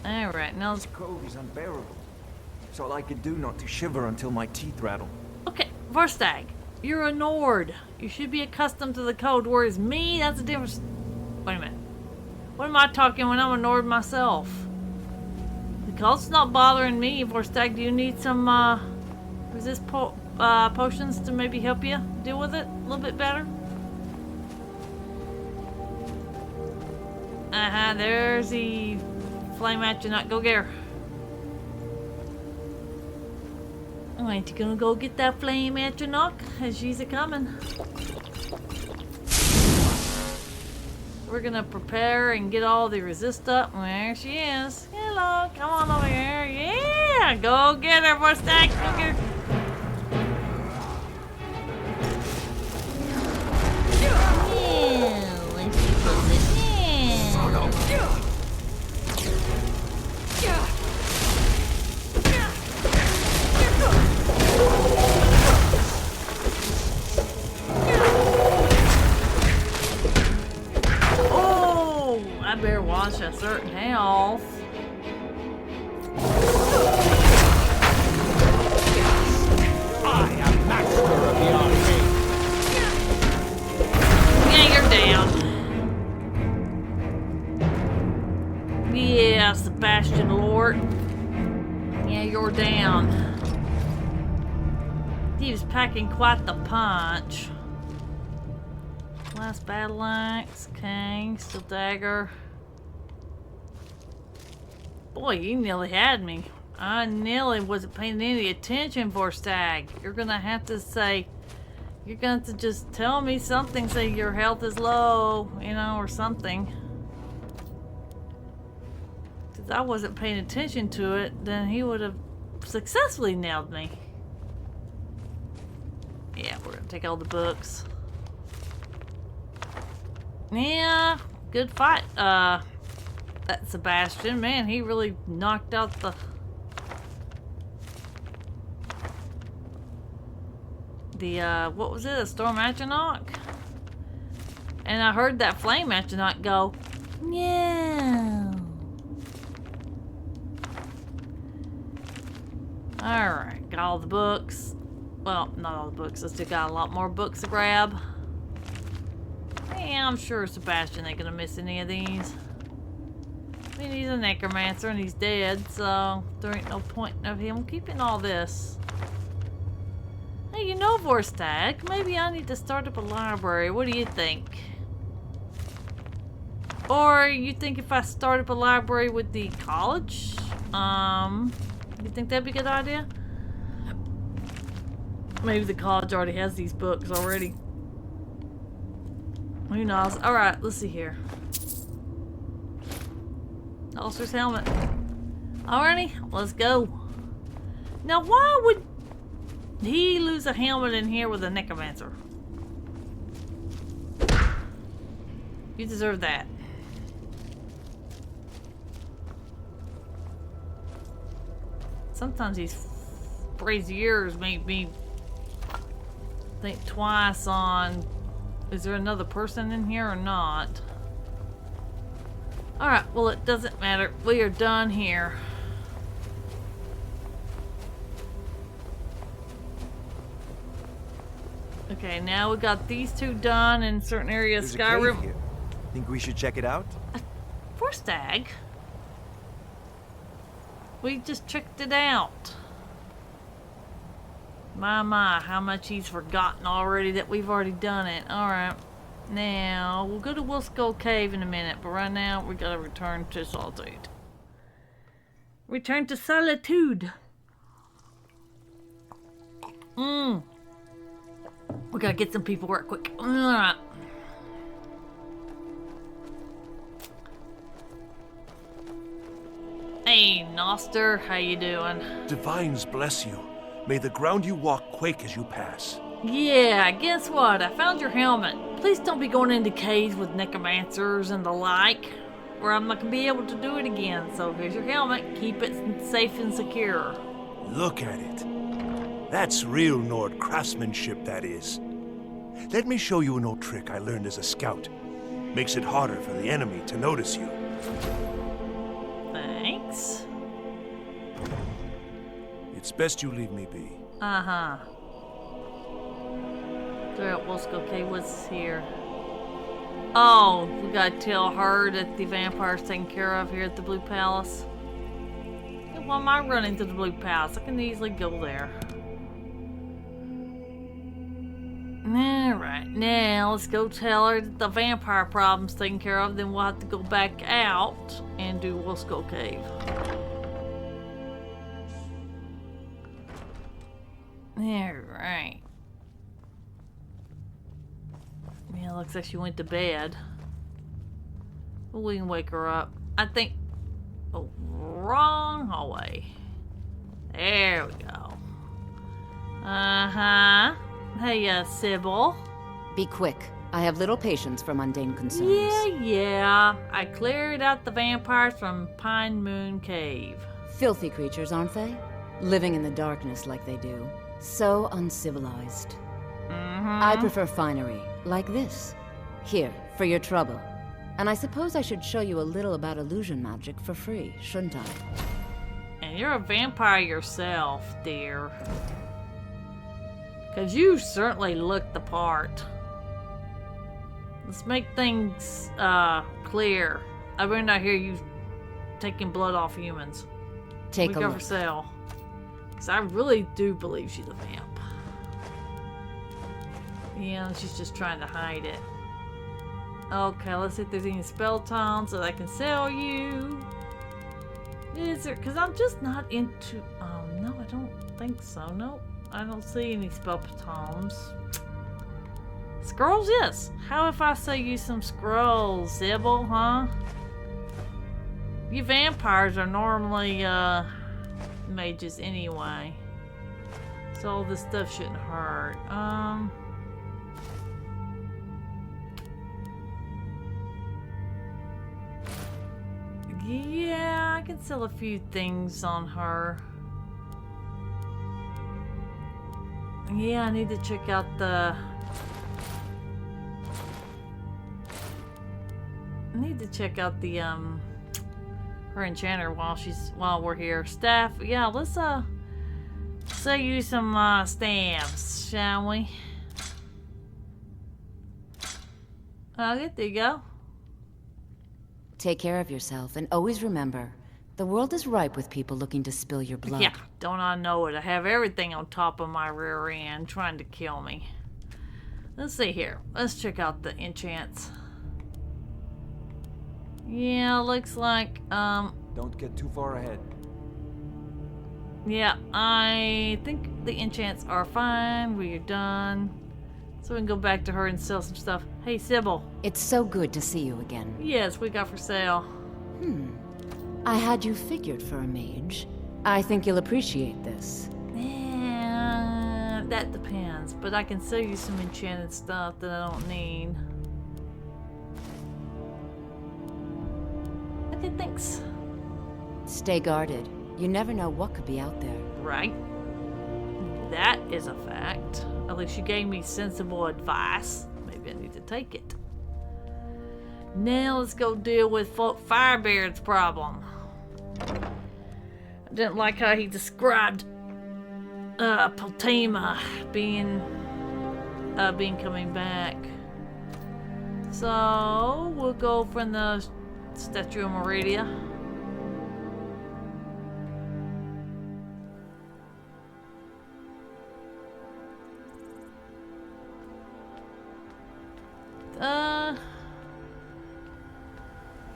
Alright, now this cove is unbearable. It's all I could do not to shiver until my teeth rattle. Okay, Vorstag, you're a Nord. You should be accustomed to the code, whereas me, that's a different... Wait a minute. What am I talking when I'm a Nord myself? The code's not bothering me. Vorstag, do you need some resist potions to maybe help you deal with it a little bit better? There's the... Flame at you, not go get her. Oh, ain't you gonna go get that flame at you, knock? As she's a coming. We're gonna prepare and get all the resist up. There she is. Hello, come on over here. Yeah, go get her, for stack. Go get her. Yeah, let's put this in. Oh no. Oh, I better watch a certain health. I am master of the RPG. Yeah, you're down. Yeah, Sebastian Lord. Yeah, you're down. He was packing quite the punch. Last battle axe, king, steel dagger. Boy, you nearly had me. I nearly wasn't paying any attention for Stag. You're gonna have to say, you're gonna have to just tell me something, say your health is low, you know, or something. If I wasn't paying attention to it, then he would have successfully nailed me. Yeah, we're gonna take all the books. Yeah, good fight. That Sebastian, man, he really knocked out the what was it? A Storm Atronach? And I heard that Flame Atronach go, yeah. Alright, got all the books. Well, not all the books. I still got a lot more books to grab. Yeah, I'm sure Sebastian ain't gonna miss any of these. I mean, he's a necromancer and he's dead, so there ain't no point of him keeping all this. Hey, you know, Vorstag, maybe I need to start up a library. What do you think? Or you think if I start up a library with the college? You think that'd be a good idea? Maybe the college already has these books already. Who knows? Alright, let's see here. Ulster's helmet. Alrighty, let's go. Now, why would he lose a helmet in here with a necromancer? You deserve that. Sometimes these braziers make me think twice on, is there another person in here or not? Alright, well, it doesn't matter. We are done here. Okay, now we got these two done in certain areas. There's a Skyrim. cave here. Think we should check it out? For Stag. We just checked it out. My, how much he's forgotten already that we've already done it. Alright. Now, we'll go to Wolf Skull Cave in a minute, but right now we gotta return to Solitude. Return to Solitude! We gotta get some people work quick. Alright. Hey, Noster, how you doing? Divines bless you. May the ground you walk quake as you pass. Yeah, guess what? I found your helmet. Please don't be going into caves with necromancers and the like, or I'm not gonna be able to do it again. So here's your helmet. Keep it safe and secure. Look at it. That's real Nord craftsmanship, that is. Let me show you an old trick I learned as a scout. Makes it harder for the enemy to notice you. Thanks. It's best you leave me be. Uh-huh. Okay, what's here? Oh, we gotta tell her that the vampire's taken care of here at the Blue Palace. Why am I running to the Blue Palace? I can easily go there. Alright, now let's go tell her that the vampire problem's taken care of, then we'll have to go back out and do Wolf Skull Cave. Alright. Yeah, looks like she went to bed. But we can wake her up. I think... Oh, wrong hallway. There we go. Uh-huh. Hey, Sybil. Be quick. I have little patience for mundane concerns. Yeah. I cleared out the vampires from Pine Moon Cave. Filthy creatures, aren't they? Living in the darkness like they do. So uncivilized. I prefer finery, like this. Here, for your trouble. And I suppose I should show you a little about illusion magic for free, shouldn't I? And you're a vampire yourself, dear. Because you certainly look the part. Let's make things clear. I better not hear you taking blood off humans. Take a look. For sale. Because I really do believe she's a vamp. Yeah, she's just trying to hide it. Okay, let's see if there's any spell tiles that I can sell you. Is there? Because I'm just not into... no, I don't think so. Nope. I don't see any spell tomes. Scrolls, yes. How if I sell you some scrolls, Sybil, huh? You vampires are normally, mages anyway. So all this stuff shouldn't hurt. Yeah, I can sell a few things on her. Yeah, I need to check out the... her enchanter while we're here. Staff, yeah, let's sell you some stamps, shall we? Okay, there you go. Take care of yourself, and always remember, the world is ripe with people looking to spill your blood. Yeah, don't I know it? I have everything on top of my rear end trying to kill me. Let's see here. Let's check out the enchants. Yeah, looks like, Don't get too far ahead. yeah, I think the enchants are fine. We're done. So we can go back to her and sell some stuff. Hey, Sybil. It's so good to see you again. Yes, we got for sale. I had you figured for a mage. I think you'll appreciate this. Yeah, that depends. But I can sell you some enchanted stuff that I don't need. Okay, thanks. Stay guarded. You never know what could be out there. Right. That is a fact. At least you gave me sensible advice. Maybe I need to take it. Now let's go deal with Firebeard's problem. I didn't like how he described Potema being coming back. So we'll go from the Statue of Meridia.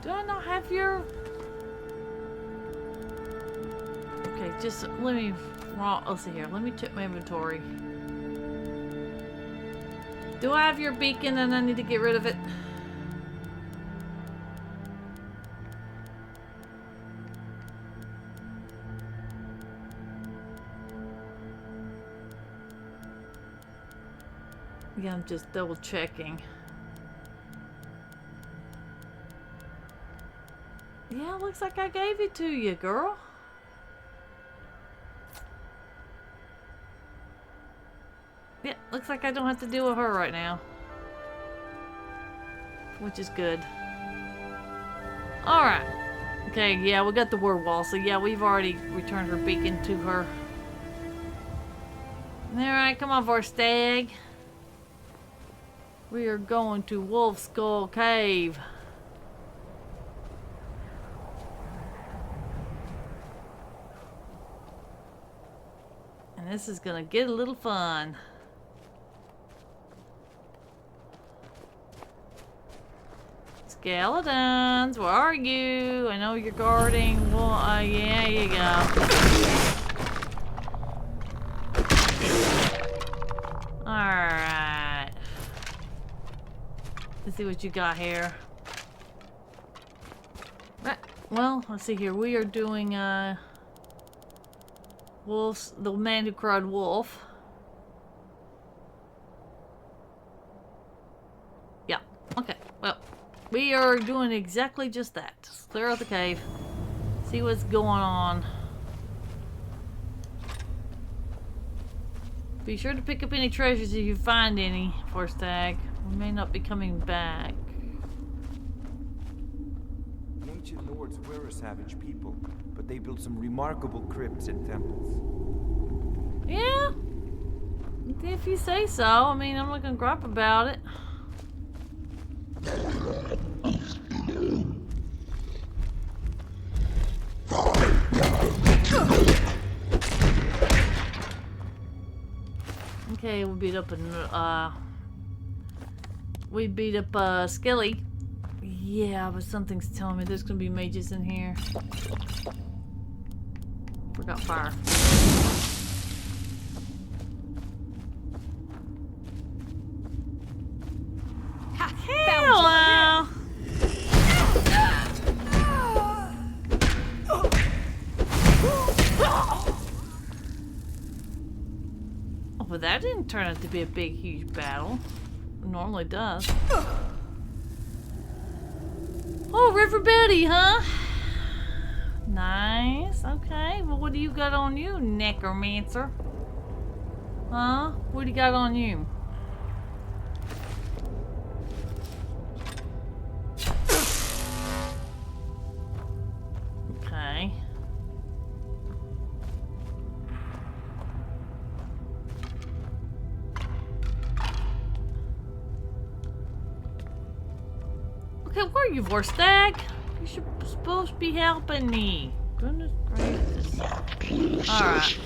Do I not have your... Okay, just let me... Let's see here. Let me check my inventory. Do I have your beacon and I need to get rid of it? Yeah, I'm just double checking. Yeah, looks like I gave it to you, girl. Yeah, looks like I don't have to deal with her right now. Which is good. Alright. Okay, yeah, we got the word wall, so yeah, we've already returned her beacon to her. Alright, come on, Vorstag. We are going to Wolf Skull Cave. And this is gonna get a little fun. Skeletons, where are you? I know you're guarding. Well, yeah, you go. Alright. Let's see what you got here. Right. Well, let's see here. We are doing, Wolf's, the man who cried wolf. Yeah, okay, well, we are doing exactly just that. Just clear out the cave, see what's going on. Be sure to pick up any treasures if you find any, Vorstag. We may not be coming back. The ancient lords were a savage people, but they built some remarkable crypts and temples. Yeah, if you say so. I mean, I'm not gonna gripe about it. Okay, we beat up Skilly. Yeah, but something's telling me there's gonna be mages in here. Forgot fire. Hello. that didn't turn out to be a big, huge battle. It normally does. Oh, River Betty, huh? Nice. Okay. Well, what do you got on you, necromancer? Huh? What do you got on you? Okay. Okay, where are you, Vorstag? You're supposed to be helping me. Goodness gracious. Alright.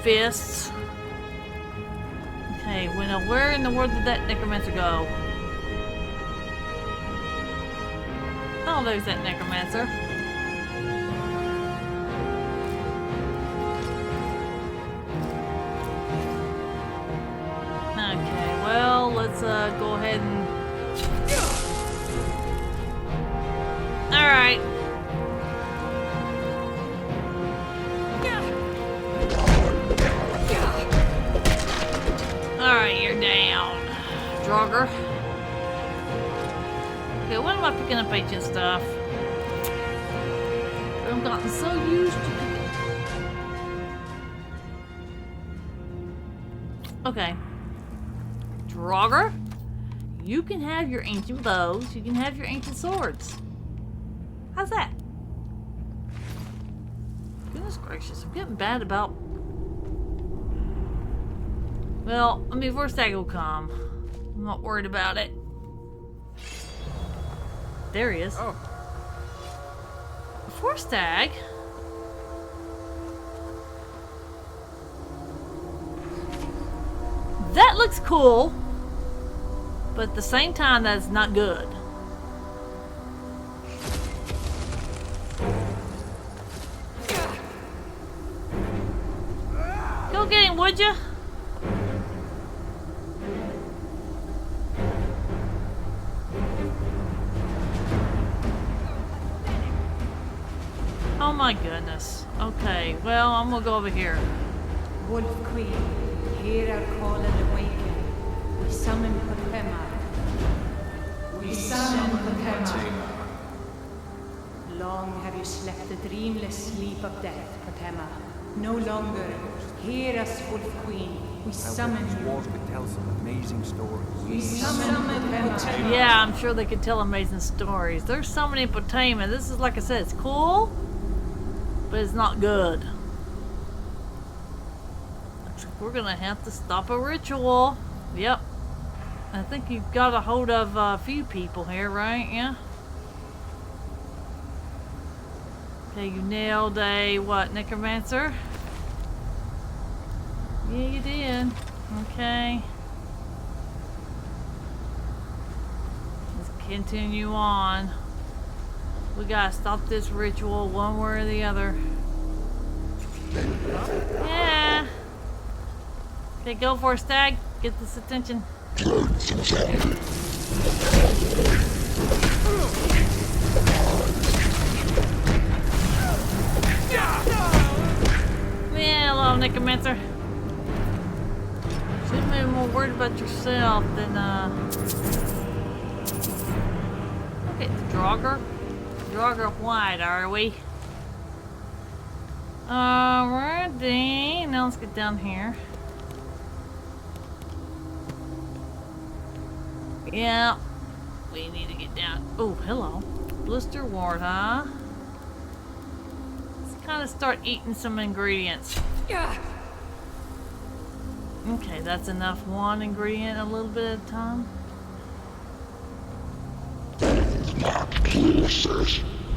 Fists. Okay, well now where in the world did that necromancer go? Oh, there's that necromancer. Okay, well let's go ahead and... Alright. Alright, you're down. Draugr. Okay, when am I picking up ancient stuff? I've gotten so used to it. Okay. Draugr, you can have your ancient bows, you can have your ancient swords. How's that? Goodness gracious, I'm getting bad about... Well, I mean, Vorstag will come. I'm not worried about it. There he is. Oh. Vorstag? That looks cool, but at the same time, that's not good. Go get him, would you? Oh my goodness. Okay, well, I'm gonna go over here. Wolf Queen, hear our call and awaken. We summon Potema. We summon Potema. Long have you slept the dreamless sleep of death, Potema. No longer. Hear us, Wolf Queen. We summon you. Walls could tell some amazing stories. We summon Potema. Yeah, I'm sure they could tell amazing stories. There's summoning Potema. This is, like I said, it's cool, but it's not good. Looks like we're gonna have to stop a ritual. Yep. I think you've got a hold of a few people here, right? Yeah. Okay, you nailed a, what, necromancer? Yeah, you did. Okay. Let's continue on. We gotta stop this ritual one way or the other. Yeah. Okay, go for a stag. Get this attention. Yeah, hello, necromancer. Should've been more worried about yourself than, Okay, the Draugr. Draugr white, are we? Alrighty, now let's get down here. Yeah. we need to get down. Oh, hello. Blister wart, huh? Let's kind of start eating some ingredients. Yeah. Okay, that's enough. One ingredient a little bit at a time.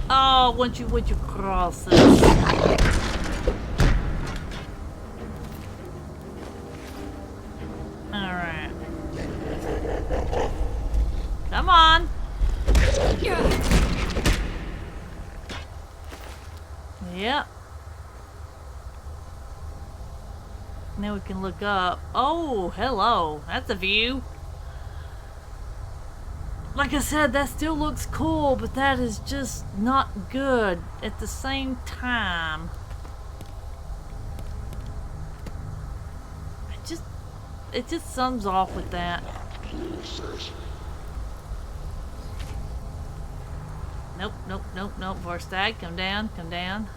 Oh, would you cross this? Alright. Come on. Yep. Now we can look up. Oh, hello. That's a view. Like I said, that still looks cool, but that is just not good at the same time. It just sums off with that. Nope, nope, nope, nope. Vorstag, come down, come down.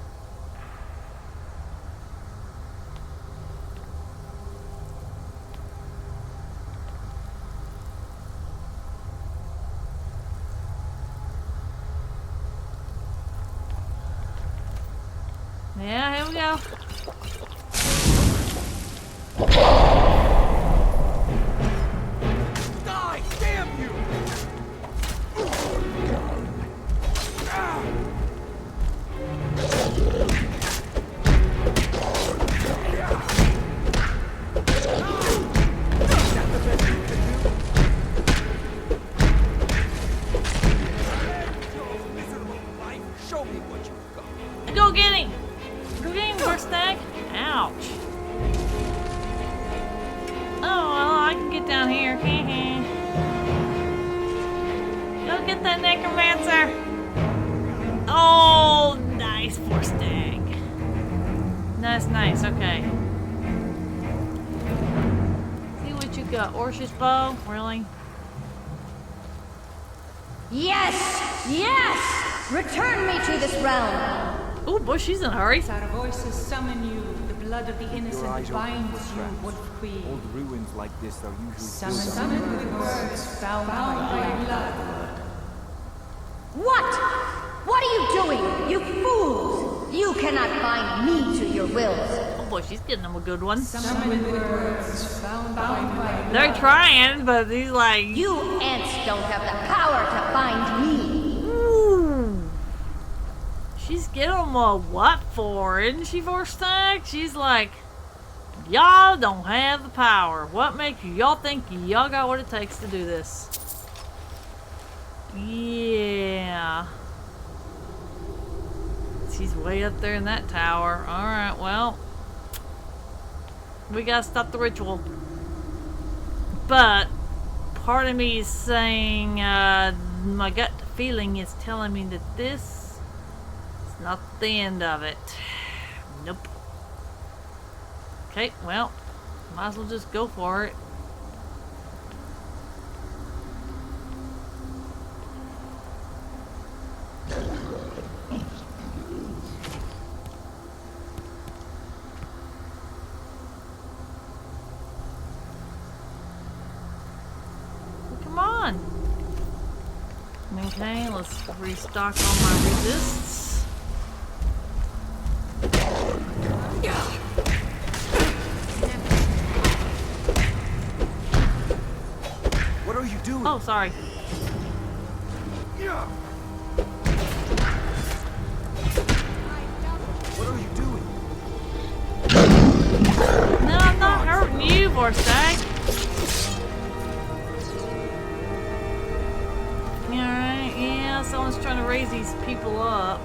Yeah, here we go. Die! Damn you! Show me what you've got. Go get him! Go get him, Vorstag! Ouch. Oh, well, I can get down here. Go get that necromancer! Oh, nice, Vorstag. That's nice, okay. See what you got. Orcish bow? Really? Yes! Yes! Return me to this realm! Oh boy, she's in a hurry. Our voices summon you. The blood of the Your innocent eyes binds open for you, traps. Wolf Queen. Old ruins like this are usually Summoned with words bound by blood. What? What are you doing, you fools? You cannot bind me to your wills. Oh boy, she's getting them a good one. Summoned with words bound by blood. They're trying, but he's like... You ants don't have the power to bind me. Ooh. She's getting them a what for, isn't she, Vorstag? She's like, y'all don't have the power. What makes y'all think y'all got what it takes to do this? Yeah. She's way up there in that tower. Alright, well. We gotta stop the ritual. But, part of me is saying, my gut feeling is telling me that this is not the end of it. Nope. Okay, well, might as well just go for it. Come on. Okay, let's restock all my resists. What are you doing? Oh, sorry. What are you doing? No, I'm not hurting you, Vorstag. Alright, yeah, someone's trying to raise these people up.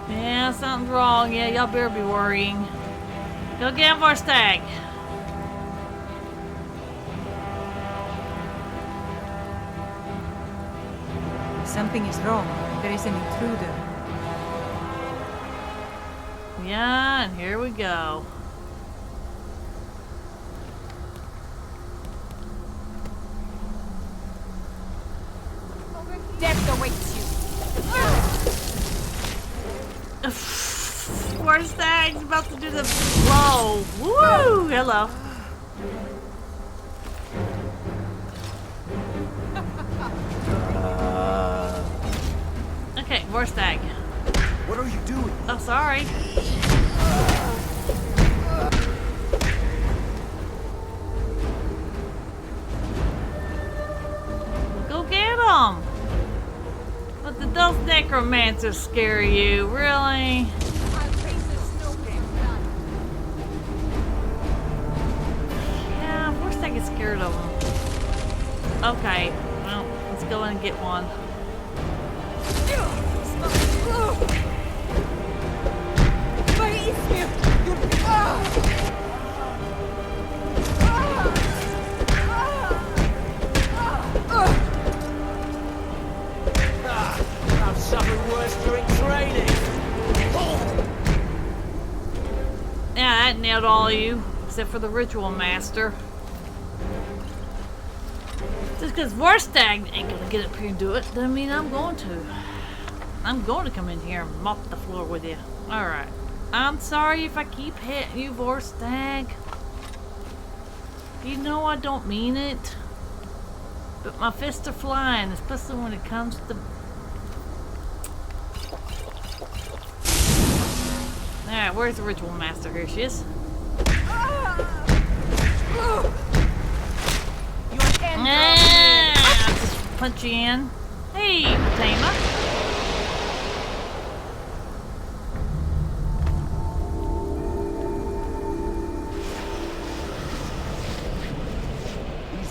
Yeah, something's wrong. Yeah, y'all better be worrying. Go get him, Vorstag. Something is wrong. There is an intruder. Yeah, and here we go. Death awaits you. Vorstag's about to do the blow. Woo! Hello. Okay, Vorstag. What are you doing? Oh, sorry. Go get him! But did those necromancers scare you? Really? Yeah, of course I get scared of them. Okay, well, let's go in and get one. I've suffered worse during training. Yeah, that nailed all of you, except for the ritual master. Just because Vorstag ain't gonna get up here and do it, doesn't mean I'm going to. I'm going to come in here and mop the floor with you. Alright. I'm sorry if I keep hitting you, Vorstag. You know I don't mean it. But my fists are flying, especially when it comes to... Alright, where's the ritual master? Here she is. I'll just punch you in. Hey, Tama.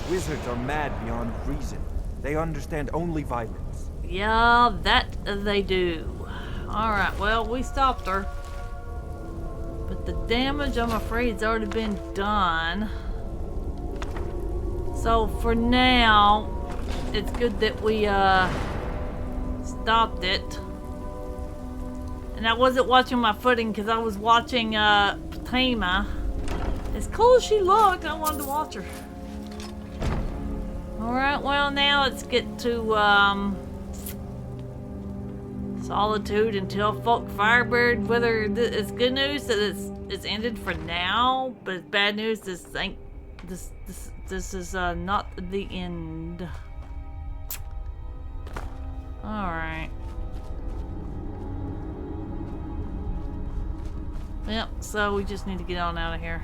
Wizards are mad beyond reason. They understand only violence. Yeah, that they do. Alright, well, we stopped her. But the damage, I'm afraid, has already been done. So, for now, it's good that we, stopped it. And I wasn't watching my footing because I was watching, Tama. As cool as she looked, I wanted to watch her. Alright, well now let's get to, Solitude until Folk Firebird. Whether it's good news that it's ended for now, but it's bad news this is not the end. Alright. Yep, so we just need to get on out of here.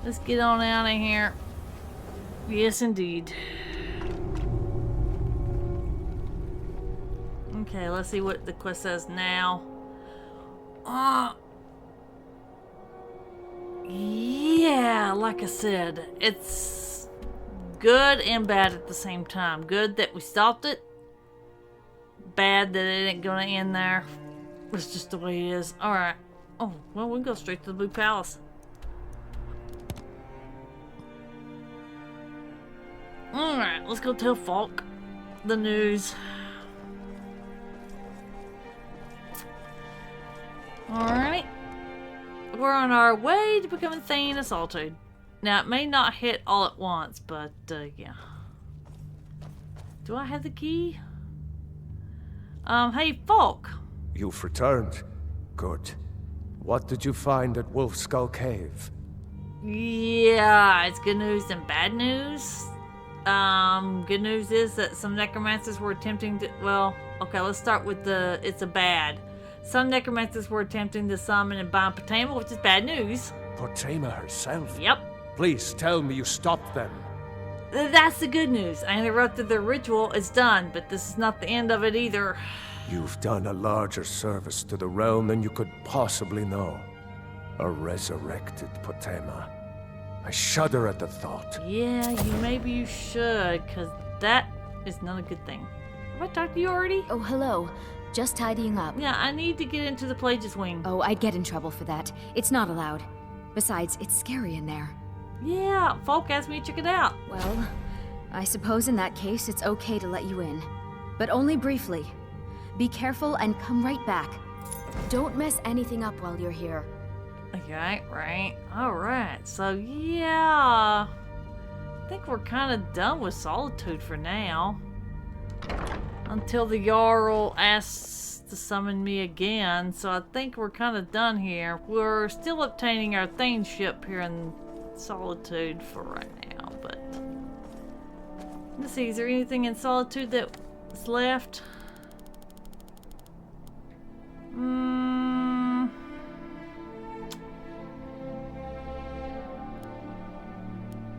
Let's get on out of here. Yes, indeed. Okay, let's see what the quest says now. Yeah, like I said, it's good and bad at the same time. Good that we stopped it. Bad that it ain't gonna end there. It's just the way it is. Alright. Oh, well, we can go straight to the Blue Palace. Alright, let's go tell Falk the news. Alright. We're on our way to becoming Thane of Solitude. Now, it may not hit all at once, but, yeah. Do I have the key? Hey, Falk. You've returned. Good. What did you find at Wolf Skull Cave? Yeah, it's good news and bad news. Good news is that some necromancers were attempting to, well, okay, let's start with it's a bad. Some necromancers were attempting to summon and bind Potama, which is bad news. Potama herself? Yep. Please tell me you stopped them. That's the good news. I interrupted their ritual, it's done, but this is not the end of it either. You've done a larger service to the realm than you could possibly know. A resurrected Potama. I shudder at the thought. Yeah, maybe you should, because that is not a good thing. Have I talked to you already? Oh, hello. Just tidying up. Yeah, I need to get into the Plagueis wing. Oh, I'd get in trouble for that. It's not allowed. Besides, it's scary in there. Yeah, Folk asked me to check it out. Well, I suppose in that case it's okay to let you in. But only briefly. Be careful and come right back. Don't mess anything up while you're here. Okay, right. Alright, so yeah. I think we're kind of done with Solitude for now. Until the Jarl asks to summon me again, so I think we're kind of done here. We're still obtaining our Thane ship here in Solitude for right now, but... Let's see, is there anything in Solitude that's left?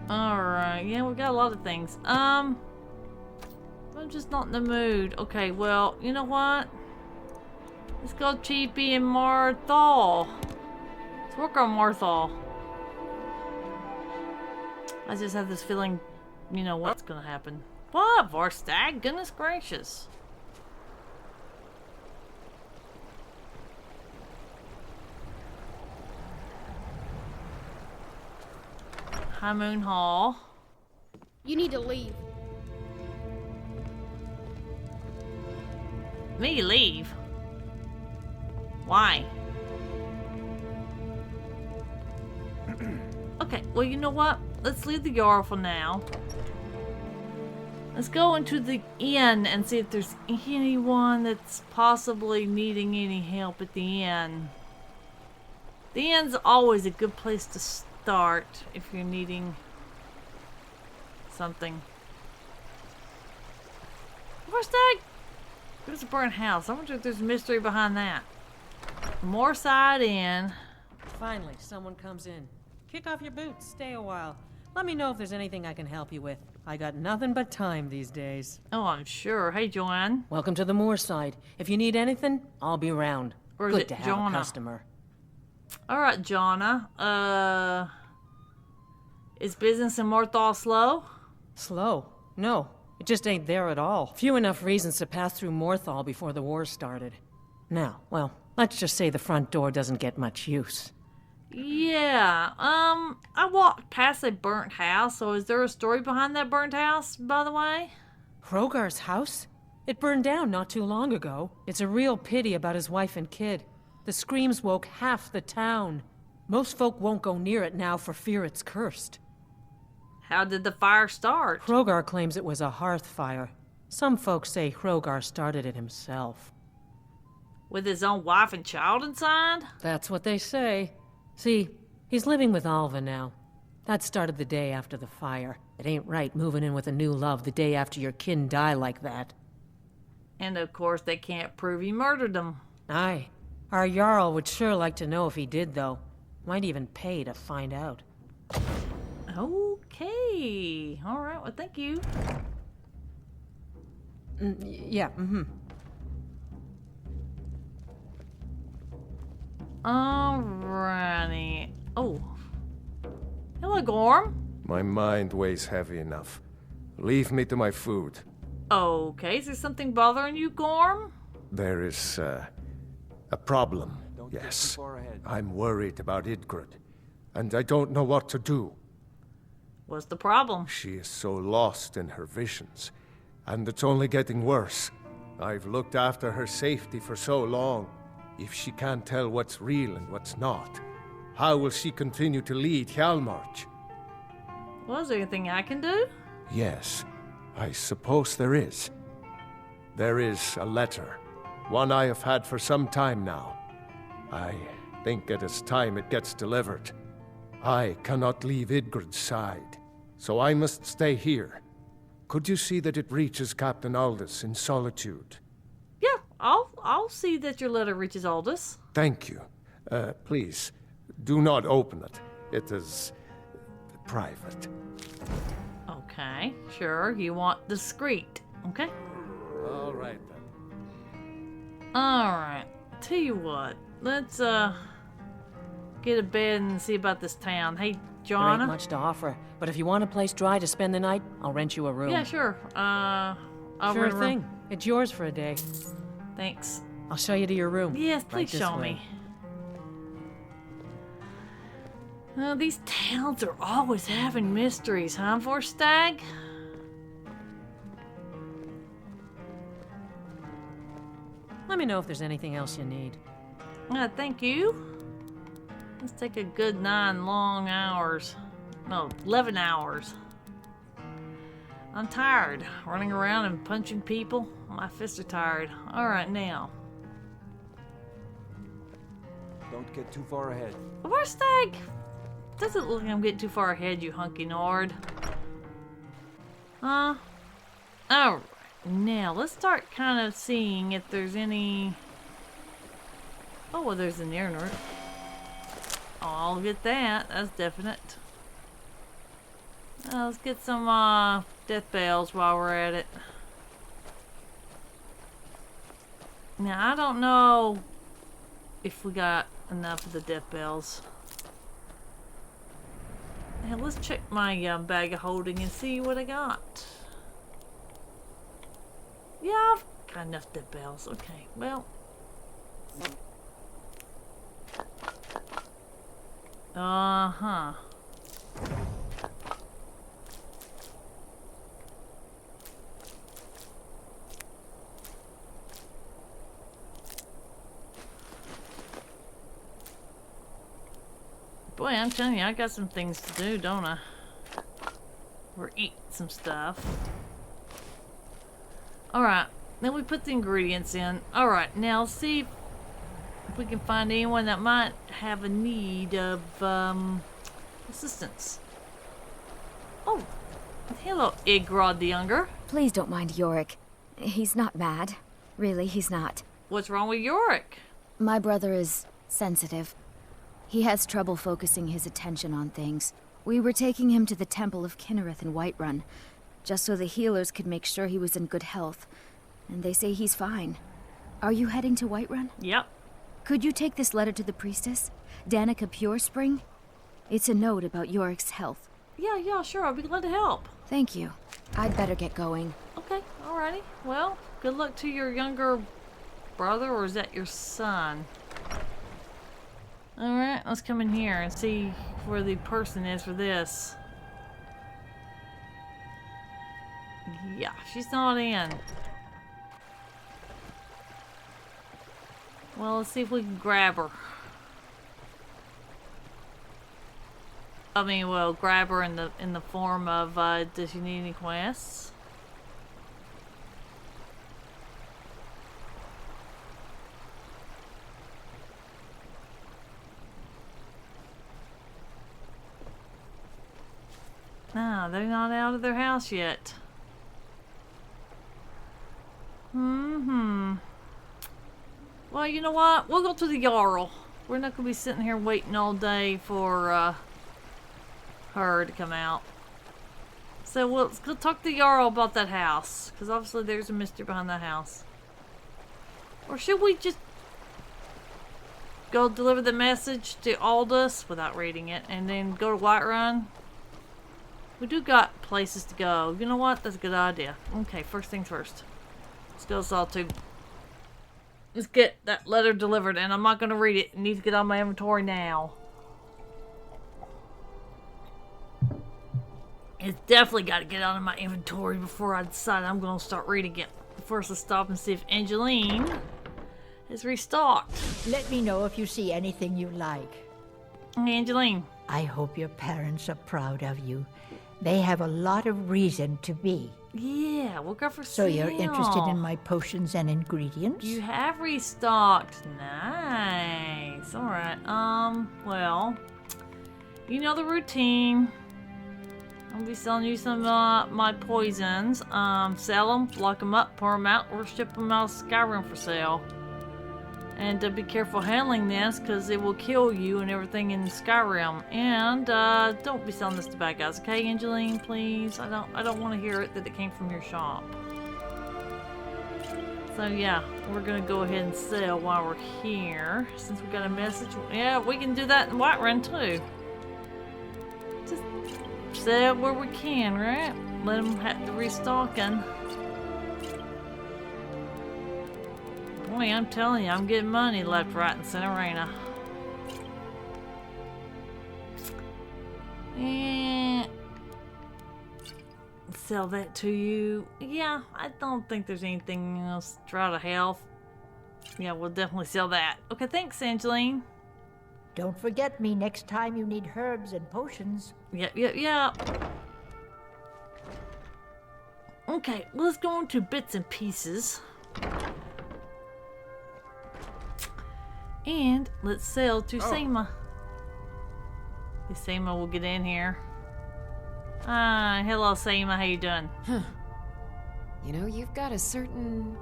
Alright, yeah, we got a lot of things. I'm just not in the mood. Okay, well, you know what? Let's go Cheapy and Marthal. Let's work on Marthal. I just have this feeling, you know what's gonna happen. What, Varstag? Goodness gracious. High Moon Hall. You need to leave. Me leave? Why? Okay, well, you know what? Let's leave the Jarl for now. Let's go into the inn and see if there's anyone that's possibly needing any help at the inn. The inn's always a good place to start if you're needing something. Where's that? There's a burnt house. I wonder if there's a mystery behind that. More side in. Finally, someone comes in. Kick off your boots. Stay a while. Let me know if there's anything I can help you with. I got nothing but time these days. Oh, I'm sure. Hey, Joanne. Welcome to the Moorside. If you need anything, I'll be around. Or is Good it to have Jonna? a customer. Alright, Jonna. Is business in Morthal slow? Slow? No. It just ain't there at all. Few enough reasons to pass through Morthal before the war started. Now, well, let's just say the front door doesn't get much use. Yeah, I walked past a burnt house, so is there a story behind that burnt house, by the way? Hrogar's house? It burned down not too long ago. It's a real pity about his wife and kid. The screams woke half the town. Most folk won't go near it now for fear it's cursed. How did the fire start? Hrogar claims it was a hearth fire. Some folks say Hrogar started it himself. With his own wife and child inside? That's what they say. See, he's living with Alva now. That started the day after the fire. It ain't right moving in with a new love the day after your kin die like that. And of course they can't prove he murdered them. Aye. Our Jarl would sure like to know if he did, though. Might even pay to find out. Okay. Alright, well, thank you. Yeah, Alrighty. Oh. Hello, Gorm. My mind weighs heavy enough. Leave me to my food. Okay, is there something bothering you, Gorm? There is, a problem, yes. I'm worried about Idgrid, and I don't know what to do. What's the problem? She is so lost in her visions, and it's only getting worse. I've looked after her safety for so long. If she can't tell what's real and what's not, how will she continue to lead Hjalmarch? Was there anything I can do? Yes, I suppose there is. There is a letter, one I have had for some time now. I think it is time it gets delivered. I cannot leave Idgrid's side, so I must stay here. Could you see that it reaches Captain Aldous in Solitude? Yeah, I'll see that your letter reaches Aldous. Thank you. Please, do not open it. It is private. Okay, sure. You want discreet, okay? All right, then. All right. Tell you what, let's get a bed and see about this town. Hey, There Jonna. ain't much to offer, but if you want a place dry to spend the night, I'll rent you a room. Yeah, sure. I'll Sure rent a room. thing. It's yours for a day. Thanks. I'll show you to your room. Yes, Right please this show way. me. These towns are always having mysteries, huh, Vorstag? Let me know if there's anything else you need. Thank you. Let's take a good 9 long hours. No, 11 hours. I'm tired. Running around and punching people. My fists are tired. Alright, now. Don't get too far ahead. Where's Stag? Doesn't look like I'm getting too far ahead, you hunky nord. Alright, now let's start kind of seeing if there's any... Oh, well, there's an air nerd. Oh, I'll get that. That's definite. Let's get some death bells while we're at it. Now, I don't know if we got enough of the death bells. Now, let's check my bag of holding and see what I got. Yeah, I've got enough death bells. Okay, well. Uh-huh. Boy, I'm telling you, I got some things to do, don't I? Or eat some stuff. Alright, then we put the ingredients in. Alright, now see if we can find anyone that might have a need of assistance. Oh, hello, Igrod the Younger. Please don't mind Yorick. He's not mad. Really, he's not. What's wrong with Yorick? My brother is sensitive. He has trouble focusing his attention on things. We were taking him to the Temple of Kinnereth in Whiterun, just so the healers could make sure he was in good health. And they say he's fine. Are you heading to Whiterun? Yep. Could you take this letter to the priestess, Danica Purespring? It's a note about Yorick's health. Yeah, sure. I'll be glad to help. Thank you. I'd better get going. Okay, alrighty. Well, good luck to your younger brother, or is that your son? Alright, let's come in here and see where the person is for this. Yeah, she's not in. Well, let's see if we can grab her. I mean, well, grab her in the form of, does she need any quests? No, they're not out of their house yet. Well, you know what? We'll go to the Jarl. We're not going to be sitting here waiting all day for her to come out. So let's go talk to the Jarl about that house. Because obviously there's a mystery behind that house. Or should we just go deliver the message to Aldous without reading it and then go to Whiterun? We do got places to go. You know what? That's a good idea. Okay, first things first. Let's go to Solitude. Let's get that letter delivered, and I'm not going to read it. It needs to get on my inventory now. It's definitely got to get out of my inventory before I decide I'm going to start reading it. First, let's stop and see if Angeline is restocked. Let me know if you see anything you like. Hey, Angeline. I hope your parents are proud of you. They have a lot of reason to be. Yeah, we'll go for So sale. you're interested in my potions and ingredients? You have restocked. Nice. Alright, well, you know the routine. I'll be selling you some my poisons. Sell them, lock them up, pour them out, or ship them out of Skyrim for sale. And be careful handling this, because it will kill you and everything in Skyrim. And don't be selling this to bad guys, okay, Angeline? Please, I don't want to hear it that it came from your shop. So yeah, we're gonna go ahead and sell while we're here, since we got a message. Yeah, we can do that in Whiterun too. Just sell where we can, right? Let them have the restocking. Boy, I'm telling you, I'm getting money left, right, and center, ain't I? And sell that to you. Yeah, I don't think there's anything else. Drought of health. Yeah, we'll definitely sell that. Okay, thanks, Angeline. Don't forget me next time you need herbs and potions. Yep. Okay, let's go into bits and pieces. And let's sell to Seema. Seema will get in here. Hello Seema, how you doing? Huh. You know, you've got a certain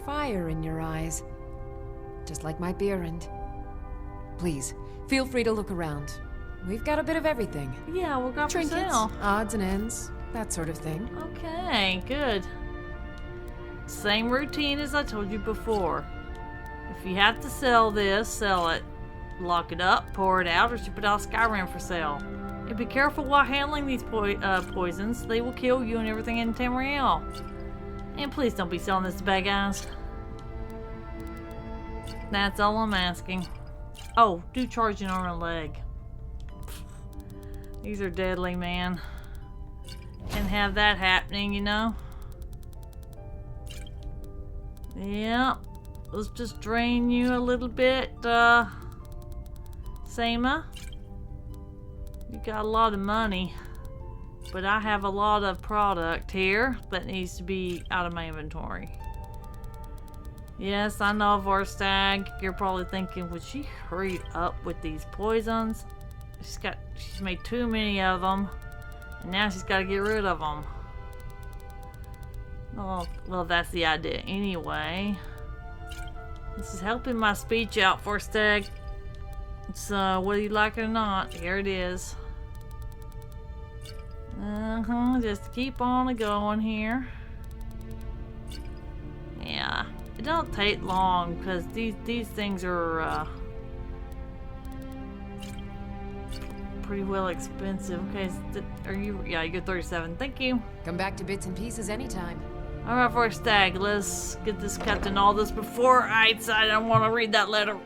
fire in your eyes. Just like my Beerend. Please, feel free to look around. We've got a bit of everything. Yeah, we've got for trinkets, sale. odds and ends, that sort of thing. Okay, good. Same routine as I told you before. If you have to sell this, sell it. Lock it up, pour it out, or ship it out of Skyrim for sale. And be careful while handling these poisons. They will kill you and everything in Tamriel. And please don't be selling this to bad guys. That's all I'm asking. Oh, do charge an arm and leg. These are deadly, man. Can't have that happening, you know? Yeah. Let's just drain you a little bit, Seema. You got a lot of money. But I have a lot of product here that needs to be out of my inventory. Yes, I know, Vorstag. You're probably thinking, would she hurry up with these poisons? She's made too many of them. And now she's got to get rid of them. Oh, well, that's the idea anyway. This is helping my speech out, Vorstag. So, whether you like it or not, here it is. Just keep on going here. Yeah, it don't take long because these things are pretty well expensive. Okay, are you? Yeah, you're 37. Thank you. Come back to Bits and Pieces anytime. All right, for a stag, let's get this Captain Aldous before I decide I want to read that letter.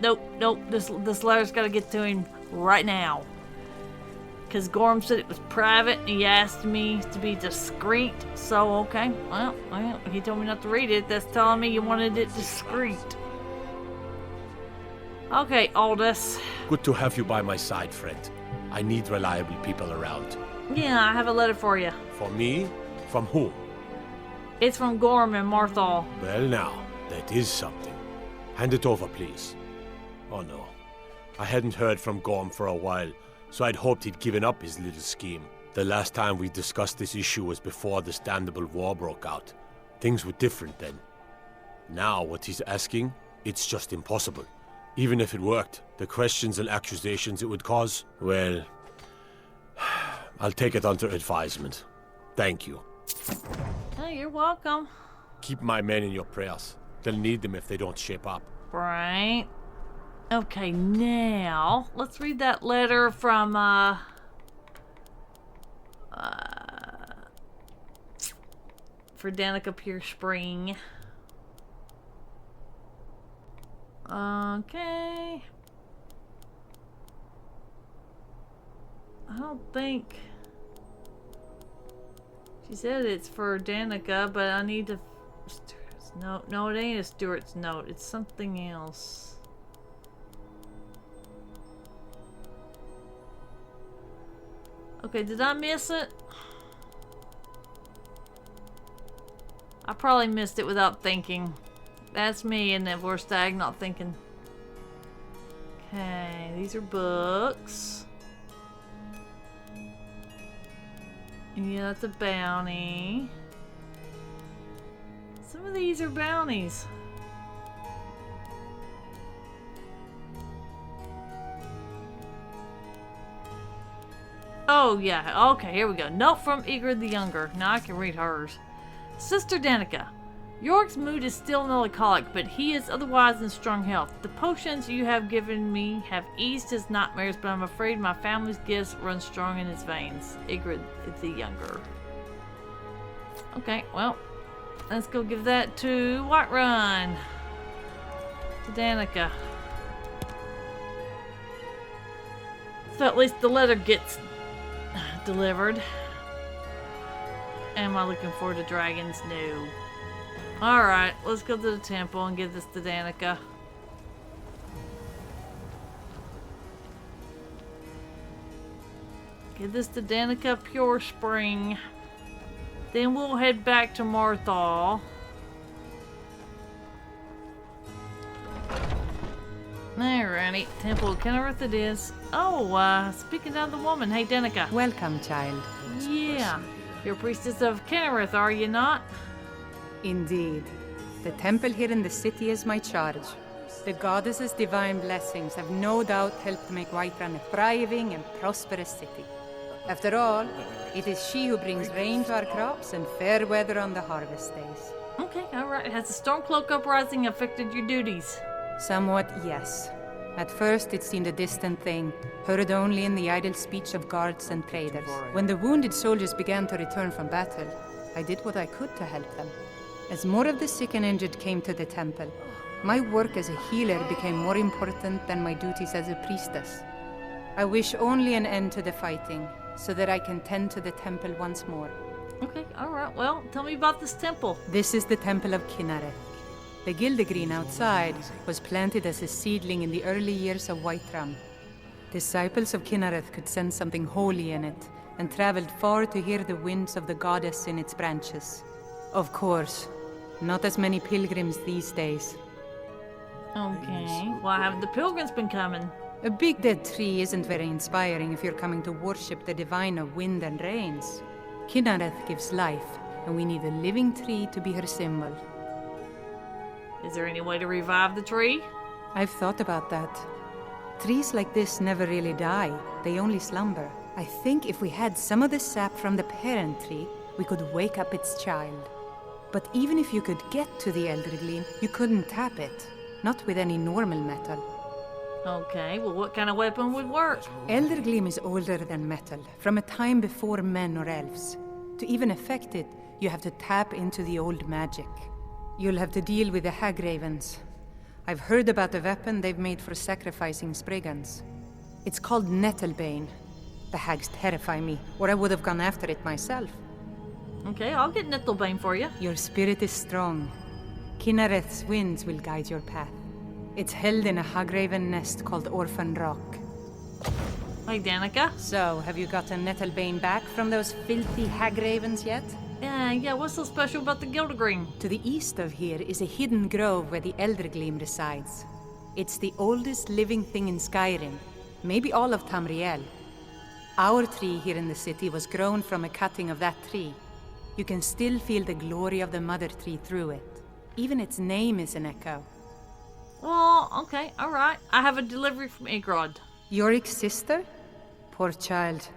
Nope. This letter's got to get to him right now. Because Gorm said it was private, and he asked me to be discreet. So, okay. Well, he told me not to read it. That's telling me you wanted it discreet. Okay, Aldous. Good to have you by my side, friend. I need reliable people around. Yeah, I have a letter for you. For me? From whom? It's from Gorm and Marthal. Well now, that is something. Hand it over, please. Oh no. I hadn't heard from Gorm for a while, so I'd hoped he'd given up his little scheme. The last time we discussed this issue was before the Standable War broke out. Things were different then. Now, what he's asking, it's just impossible. Even if it worked, the questions and accusations it would cause, well, I'll take it under advisement. Thank you. Oh, you're welcome. Keep my men in your prayers. They'll need them if they don't shape up. Right. Okay, now let's read that letter from for Danica Pierce Spring. Okay. I don't think she said it's for Danica, but I need to. No, it ain't a Stuart's note. It's something else. Okay, did I miss it? I probably missed it without thinking. That's me and then Vorstag not thinking. Okay, these are books. Yeah, that's a bounty. Some of these are bounties. Oh yeah, okay, here we go. Note from Ygritte the Younger. Now I can read hers. Sister Danica, York's mood is still melancholic, but he is otherwise in strong health. The potions you have given me have eased his nightmares, but I'm afraid my family's gifts run strong in his veins. Ygritte the Younger. Okay, well, let's go give that to Whiterun. To Danica. So at least the letter gets delivered. Am I looking forward to dragons? No. Alright, let's go to the temple and give this to Danica. Give this to Danica Pure Spring. Then we'll head back to Marthal. Alrighty, Temple of Kennereth it is. Oh, speaking of the woman, hey Denica. Welcome, child. Yeah, you're priestess of Kennereth, are you not? Indeed. The temple here in the city is my charge. The goddess's divine blessings have no doubt helped make Whiterun a thriving and prosperous city. After all, it is she who brings rain to our crops and fair weather on the harvest days. Okay, alright. Has the Stormcloak uprising affected your duties? Somewhat, yes. At first, it seemed a distant thing, heard only in the idle speech of guards and traders. When the wounded soldiers began to return from battle, I did what I could to help them. As more of the sick and injured came to the temple, my work as a healer became more important than my duties as a priestess. I wish only an end to the fighting, so that I can tend to the temple once more. Okay, alright. Well, tell me about this temple. This is the Temple of Kinnereth. The Gildegreen outside was planted as a seedling in the early years of Whiterun. Disciples of Kinnereth could sense something holy in it, and traveled far to hear the winds of the goddess in its branches. Of course, not as many pilgrims these days. Okay, why have the pilgrims been coming? A big dead tree isn't very inspiring if you're coming to worship the divine of wind and rains. Kinnereth gives life, and we need a living tree to be her symbol. Is there any way to revive the tree? I've thought about that. Trees like this never really die, they only slumber. I think if we had some of the sap from the parent tree, we could wake up its child. But even if you could get to the Elder Gleam, you couldn't tap it. Not with any normal metal. Okay, well what kind of weapon would work? Elder Gleam is older than metal, from a time before men or elves. To even affect it, you have to tap into the old magic. You'll have to deal with the Hag Ravens. I've heard about a weapon they've made for sacrificing Spriggans. It's called Nettlebane. The hags terrify me, or I would have gone after it myself. Okay, I'll get Nettlebane for you. Your spirit is strong. Kinnereth's winds will guide your path. It's held in a Hagraven nest called Orphan Rock. Hey, Danica. So, have you gotten Nettlebane back from those filthy Hagravens yet? Yeah, what's so special about the Gildergreen? To the east of here is a hidden grove where the Elder Gleam resides. It's the oldest living thing in Skyrim, maybe all of Tamriel. Our tree here in the city was grown from a cutting of that tree. You can still feel the glory of the mother tree through it. Even its name is an echo. Well, okay, alright. I have a delivery from Agrod. Yorik's sister? Poor child.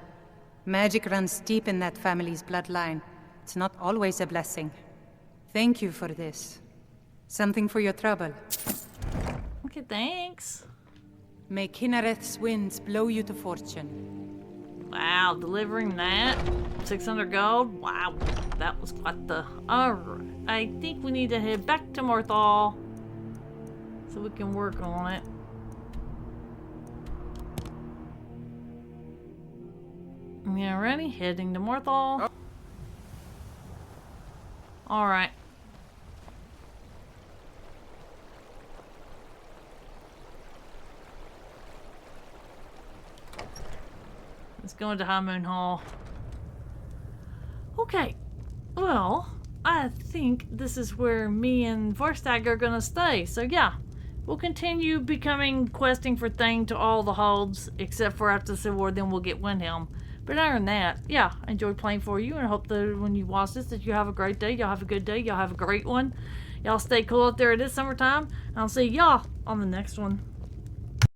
Magic runs deep in that family's bloodline. It's not always a blessing. Thank you for this. Something for your trouble. Okay, thanks. May Kinnereth's winds blow you to fortune. Wow, delivering that? 600 gold? Wow, that was quite the... Alright, I think we need to head back to Morthal so we can work on it. Yeah, ready? Heading to Morthal. Alright. Let's go into High Moon Hall. Okay. Well, I think this is where me and Vorstag are gonna stay. So yeah, we'll continue questing for Thane to all the holds, except for after the Civil War, then we'll get Windhelm. But other than that, yeah, I enjoyed playing for you, and I hope that when you watch this, that you have a great day. Y'all have a good day. Y'all have a great one. Y'all stay cool out there. It is summertime. And I'll see y'all on the next one.